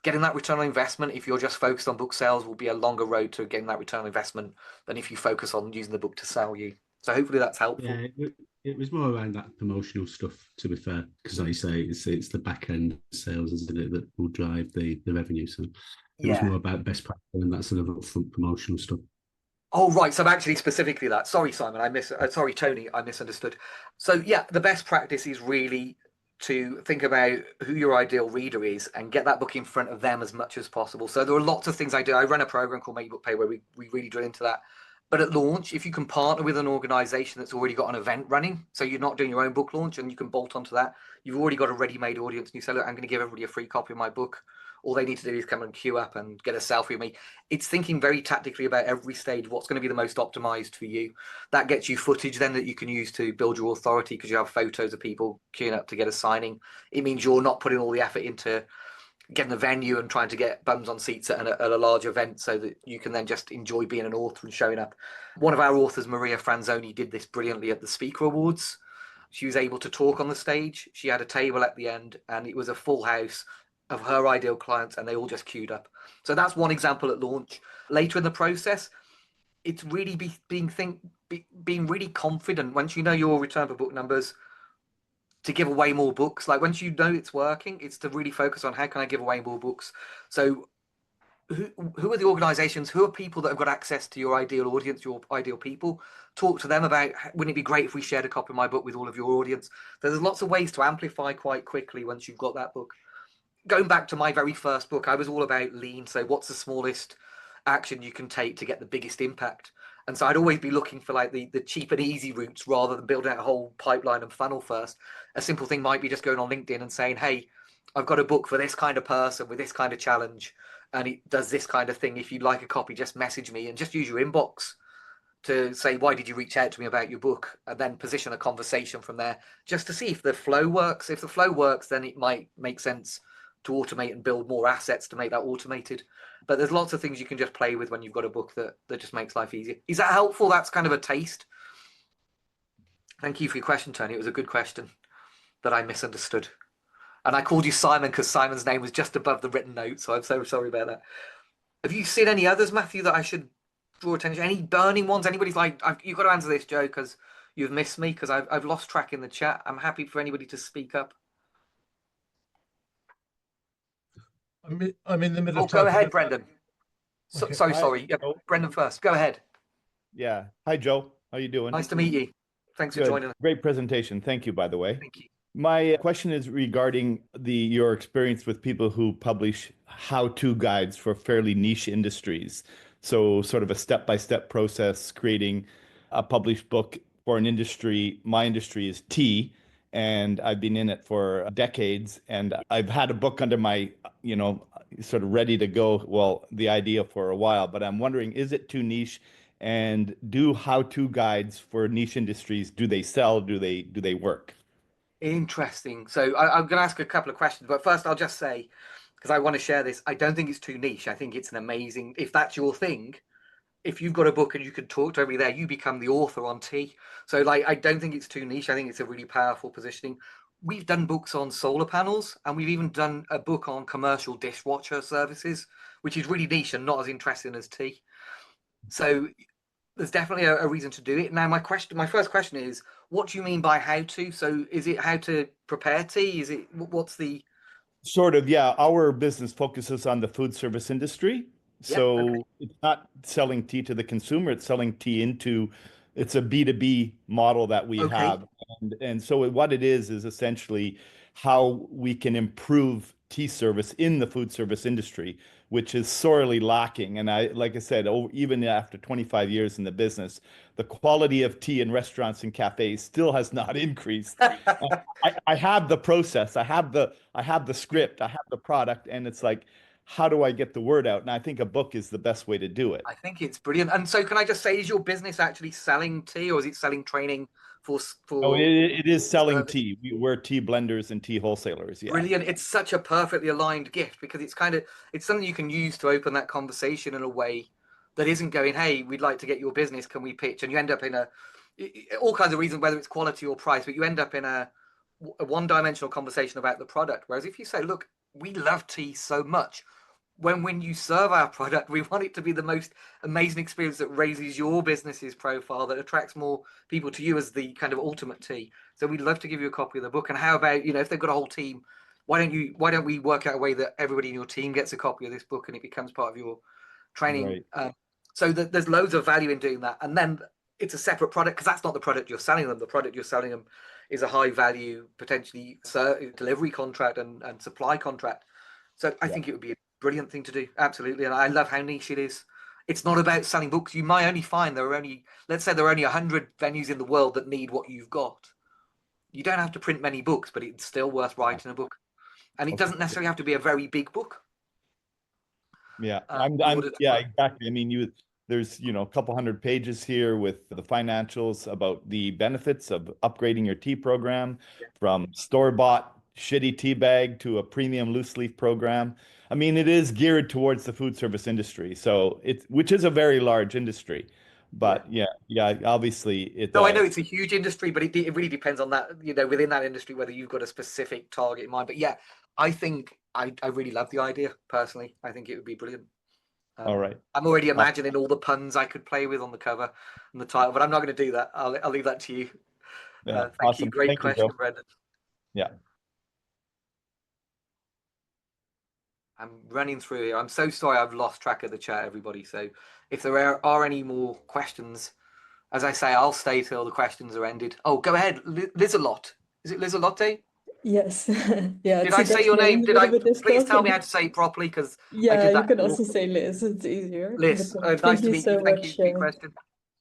[SPEAKER 1] getting that return on investment, if you're just focused on book sales, will be a longer road to getting that return on investment than if you focus on using the book to sell you. So hopefully that's helpful.
[SPEAKER 5] Yeah, it was more around that promotional stuff, to be fair, because like you say, it's the back end sales, isn't it, that will drive the revenue. So it was more about best practice and that sort of upfront promotional stuff.
[SPEAKER 1] Oh, right. So actually specifically that. Sorry, Simon. Sorry, Tony, I misunderstood. So yeah, the best practice is really to think about who your ideal reader is and get that book in front of them as much as possible. So there are lots of things I do. I run a program called Make Your Book Pay where we really drill into that. But at launch, if you can partner with an organization that's already got an event running, so you're not doing your own book launch and you can bolt onto that, you've already got a ready-made audience and you say, look, I'm going to give everybody a free copy of my book. All they need to do is come and queue up and get a selfie of me. It's thinking very tactically about every stage, what's going to be the most optimized for you. That gets you footage then that you can use to build your authority because you have photos of people queuing up to get a signing. It means you're not putting all the effort into getting the venue and trying to get bums on seats at a large event so that you can then just enjoy being an author and showing up. One of our authors, Maria Franzoni, did this brilliantly at the Speaker Awards. She was able to talk on the stage. She had a table at the end and it was a full house of her ideal clients and they all just queued up. So that's one example at launch. Later in the process, it's really being really confident once you know your return for book numbers to give away more books. Like once you know it's working, it's to really focus on how can I give away more books. So who are the organizations, who are people that have got access to your ideal audience, your ideal people? Talk to them about, wouldn't it be great if we shared a copy of my book with all of your audience? There's lots of ways to amplify quite quickly once you've got that book. Going back to my very first book, I was all about lean. So what's the smallest action you can take to get the biggest impact? And so I'd always be looking for like the cheap and easy routes rather than building out a whole pipeline and funnel first. A simple thing might be just going on LinkedIn and saying, hey, I've got a book for this kind of person with this kind of challenge. And it does this kind of thing. If you'd like a copy, just message me and just use your inbox to say, why did you reach out to me about your book? And then position a conversation from there just to see if the flow works. If the flow works, then it might make sense to automate and build more assets to make that automated. But there's lots of things you can just play with when you've got a book that just makes life easier. Is that helpful? That's kind of a taste. Thank you for your question, Tony. It was a good question that I misunderstood. And I called you Simon because Simon's name was just above the written note. So I'm so sorry about that. Have you seen any others, Matthew, that I should draw attention? Any burning ones? Anybody's like, you've got to answer this, Joe, because you've missed me because I've lost track in the chat. I'm happy for anybody to speak up.
[SPEAKER 4] I'm in the middle of
[SPEAKER 1] go
[SPEAKER 4] typing
[SPEAKER 1] ahead,
[SPEAKER 4] it.
[SPEAKER 1] Brendan.
[SPEAKER 4] Okay.
[SPEAKER 1] Sorry. Yeah, Brendan first. Go ahead.
[SPEAKER 6] Yeah. Hi, Joe. How you doing?
[SPEAKER 1] Nice to meet you. Thanks for
[SPEAKER 6] Good.
[SPEAKER 1] joining us.
[SPEAKER 6] Great presentation. Thank you, by the way.
[SPEAKER 1] Thank you.
[SPEAKER 6] My question is regarding your experience with people who publish how-to guides for fairly niche industries. So sort of a step-by-step process, creating a published book for an industry. My industry is tea, and I've been in it for decades. And I've had a book under my, sort of ready to go, well, the idea for a while. But I'm wondering, is it too niche? And do how-to guides for niche industries, do they sell? Do they work?
[SPEAKER 1] Interesting. So I'm going to ask a couple of questions, but first I'll just say, because I want to share this, I don't think it's too niche. I think it's an amazing, if that's your thing, if you've got a book and you can talk to everybody there, you become the author on tea. So like, I don't think it's too niche. I think it's a really powerful positioning. We've done books on solar panels, and we've even done a book on commercial dishwasher services, which is really niche and not as interesting as tea. So there's definitely a reason to do it. Now, my first question is, what do you mean by how to? So is it how to prepare tea? Is it, what's the...
[SPEAKER 6] Sort of, yeah. Our business focuses on the food service industry. So
[SPEAKER 1] okay.
[SPEAKER 6] It's not selling tea to the consumer, it's selling tea it's a B2B model that we have. And so what it is essentially how we can improve tea service in the food service industry, which is sorely lacking. And like I said, even after 25 years in the business, the quality of tea in restaurants and cafes still has not increased. I have the process, I have the script, I have the product, and it's like, how do I get the word out? And I think a book is the best way to do it.
[SPEAKER 1] I think it's brilliant. And so, can I just say, is your business actually selling tea, or is it selling training for?
[SPEAKER 6] Oh, it is selling
[SPEAKER 1] service?
[SPEAKER 6] tea. We're tea blenders and tea wholesalers. Yeah.
[SPEAKER 1] Brilliant. It's such a perfectly aligned gift because it's something you can use to open that conversation in a way that isn't going, hey, we'd like to get your business, can we pitch? And you end up in all kinds of reasons, whether it's quality or price, but you end up in a one-dimensional conversation about the product. Whereas if you say, look, we love tea so much, when you serve our product, we want it to be the most amazing experience that raises your business's profile, that attracts more people to you as the kind of ultimate tea. So we'd love to give you a copy of the book. And how about, if they've got a whole team, why don't we work out a way that everybody in your team gets a copy of this book and it becomes part of your training?
[SPEAKER 6] Right.
[SPEAKER 1] So that there's loads of value in doing that. And then it's a separate product, because that's not the product you're selling them. The product you're selling them is a high value, potentially delivery contract and supply contract. So I think it would be a brilliant thing to do. Absolutely. And I love how niche it is. It's not about selling books. You might only find let's say there are only 100 venues in the world that need what you've got. You don't have to print many books, but it's still worth writing a book. And it doesn't necessarily have to be a very big book.
[SPEAKER 6] Yeah,
[SPEAKER 1] Yeah,
[SPEAKER 6] exactly. I mean, there's, a couple hundred pages here with the financials about the benefits of upgrading your tea program, from store-bought shitty tea bag to a premium loose leaf program. I mean, it is geared towards the food service industry, which is a very large industry. But yeah, obviously
[SPEAKER 1] No, I know it's a huge industry, but it really depends on that, within that industry, whether you've got a specific target in mind. But yeah, I think I really love the idea personally. I think it would be brilliant.
[SPEAKER 6] All right.
[SPEAKER 1] I'm already imagining all the puns I could play with on the cover and the title, but I'm not going to do that. I'll leave that to you.
[SPEAKER 6] Yeah,
[SPEAKER 1] Thank you.
[SPEAKER 6] awesome.
[SPEAKER 1] Great
[SPEAKER 6] Thank you,
[SPEAKER 1] question,
[SPEAKER 6] Joe.
[SPEAKER 1] Brendan.
[SPEAKER 6] Yeah.
[SPEAKER 1] I'm running through here. I'm so sorry I've lost track of the chat, everybody. So if there are any more questions, as I say, I'll stay till the questions are ended. Oh, go ahead. Lizalotte. Is it Lizalotte?
[SPEAKER 7] Yes. Yeah,
[SPEAKER 1] Did
[SPEAKER 7] it's
[SPEAKER 1] I
[SPEAKER 7] a
[SPEAKER 1] say
[SPEAKER 7] Dutch
[SPEAKER 1] your name?
[SPEAKER 7] name, a
[SPEAKER 1] Did
[SPEAKER 7] little
[SPEAKER 1] I?
[SPEAKER 7] bit
[SPEAKER 1] Please tell me
[SPEAKER 7] difficult.
[SPEAKER 1] how to say it properly, because I
[SPEAKER 7] Yeah,
[SPEAKER 1] did
[SPEAKER 7] you
[SPEAKER 1] that.
[SPEAKER 7] can also say Liz, it's easier.
[SPEAKER 1] Liz,
[SPEAKER 7] But
[SPEAKER 1] nice
[SPEAKER 7] thank
[SPEAKER 1] to
[SPEAKER 7] you
[SPEAKER 1] meet you.
[SPEAKER 7] so
[SPEAKER 1] Thank you
[SPEAKER 7] much.
[SPEAKER 1] for your question.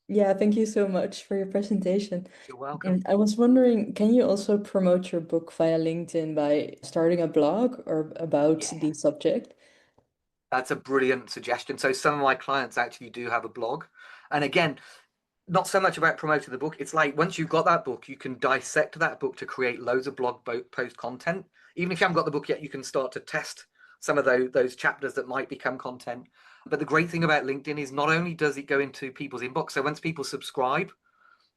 [SPEAKER 7] Yeah, thank you so much for your presentation.
[SPEAKER 1] You're welcome.
[SPEAKER 7] And I was wondering, can you also promote your book via LinkedIn by starting a blog or about the subject?
[SPEAKER 1] That's a brilliant suggestion. So some of my clients actually do have a blog. And again, not so much about promoting the book. It's like once you've got that book, you can dissect that book to create loads of blog post content. Even if you haven't got the book yet, you can start to test some of those chapters that might become content. But the great thing about LinkedIn is not only does it go into people's inbox, so once people subscribe,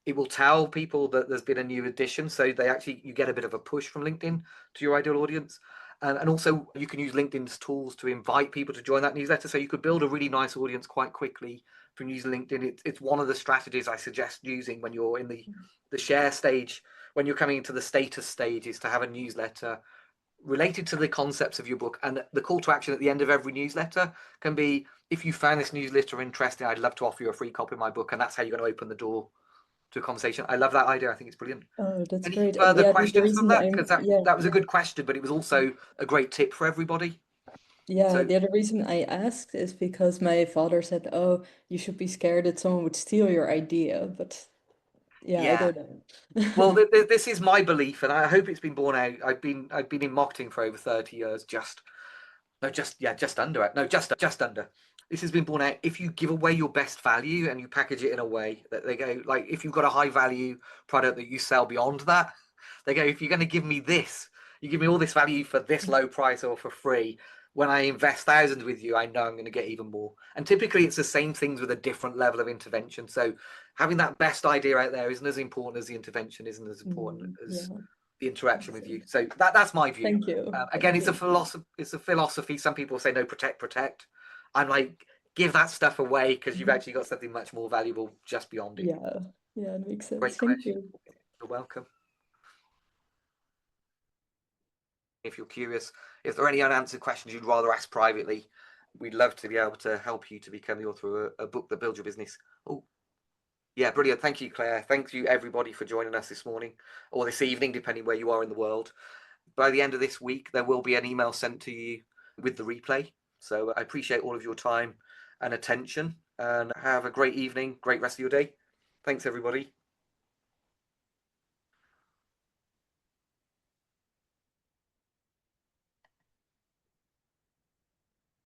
[SPEAKER 1] it will tell people that there's been a new edition. So you get a bit of a push from LinkedIn to your ideal audience. And also you can use LinkedIn's tools to invite people to join that newsletter. So you could build a really nice audience quite quickly from using LinkedIn. It's one of the strategies I suggest using when you're in the share stage, when you're coming into the status stage, is to have a newsletter related to the concepts of your book. And the call to action at the end of every newsletter can be, if you found this newsletter interesting, I'd love to offer you a free copy of my book. And that's how you're going to open the door to a conversation. I love that idea. I think it's brilliant.
[SPEAKER 7] Oh, that's
[SPEAKER 1] Any
[SPEAKER 7] great.
[SPEAKER 1] further
[SPEAKER 7] Yeah, the
[SPEAKER 1] questions from
[SPEAKER 7] reason
[SPEAKER 1] that? Because that was a
[SPEAKER 7] yeah.
[SPEAKER 1] good question, but it was also a great tip for everybody.
[SPEAKER 7] Yeah,
[SPEAKER 1] So
[SPEAKER 7] the other reason I asked is because my father said, "Oh, you should be scared that someone would steal your idea." But yeah, I
[SPEAKER 1] yeah.
[SPEAKER 7] don't know.
[SPEAKER 1] Well, this is my belief, and I hope it's been borne out. I've been in marketing for over 30 years. Just under it. No, just under. This has been borne out. If you give away your best value and you package it in a way that they go, like, if you've got a high value product that you sell beyond that, they go, if you're going to give me this, you give me all this value for this low price or for free. When I invest thousands with you, I know I'm going to get even more. And typically it's the same things with a different level of intervention. So having that best idea out there isn't as important as the intervention, isn't as important as
[SPEAKER 7] Yeah.
[SPEAKER 1] the interaction with you. So that's my view.
[SPEAKER 7] Thank you.
[SPEAKER 1] Again,
[SPEAKER 7] Thank
[SPEAKER 1] it's a
[SPEAKER 7] you.
[SPEAKER 1] philosophy. It's a philosophy. Some people say no, protect. I'm like, give that stuff away because you've actually got something much more valuable just beyond it.
[SPEAKER 7] Yeah, it makes sense.
[SPEAKER 1] Great
[SPEAKER 7] Thank
[SPEAKER 1] question.
[SPEAKER 7] you.
[SPEAKER 1] You're welcome. If you're curious, if there are any unanswered questions you'd rather ask privately, we'd love to be able to help you to become the author of a book that builds your business. Oh, yeah, brilliant. Thank you, Claire. Thank you, everybody, for joining us this morning or this evening, depending where you are in the world. By the end of this week, there will be an email sent to you with the replay. So I appreciate all of your time and attention, and have a great evening, great rest of your day. Thanks, everybody.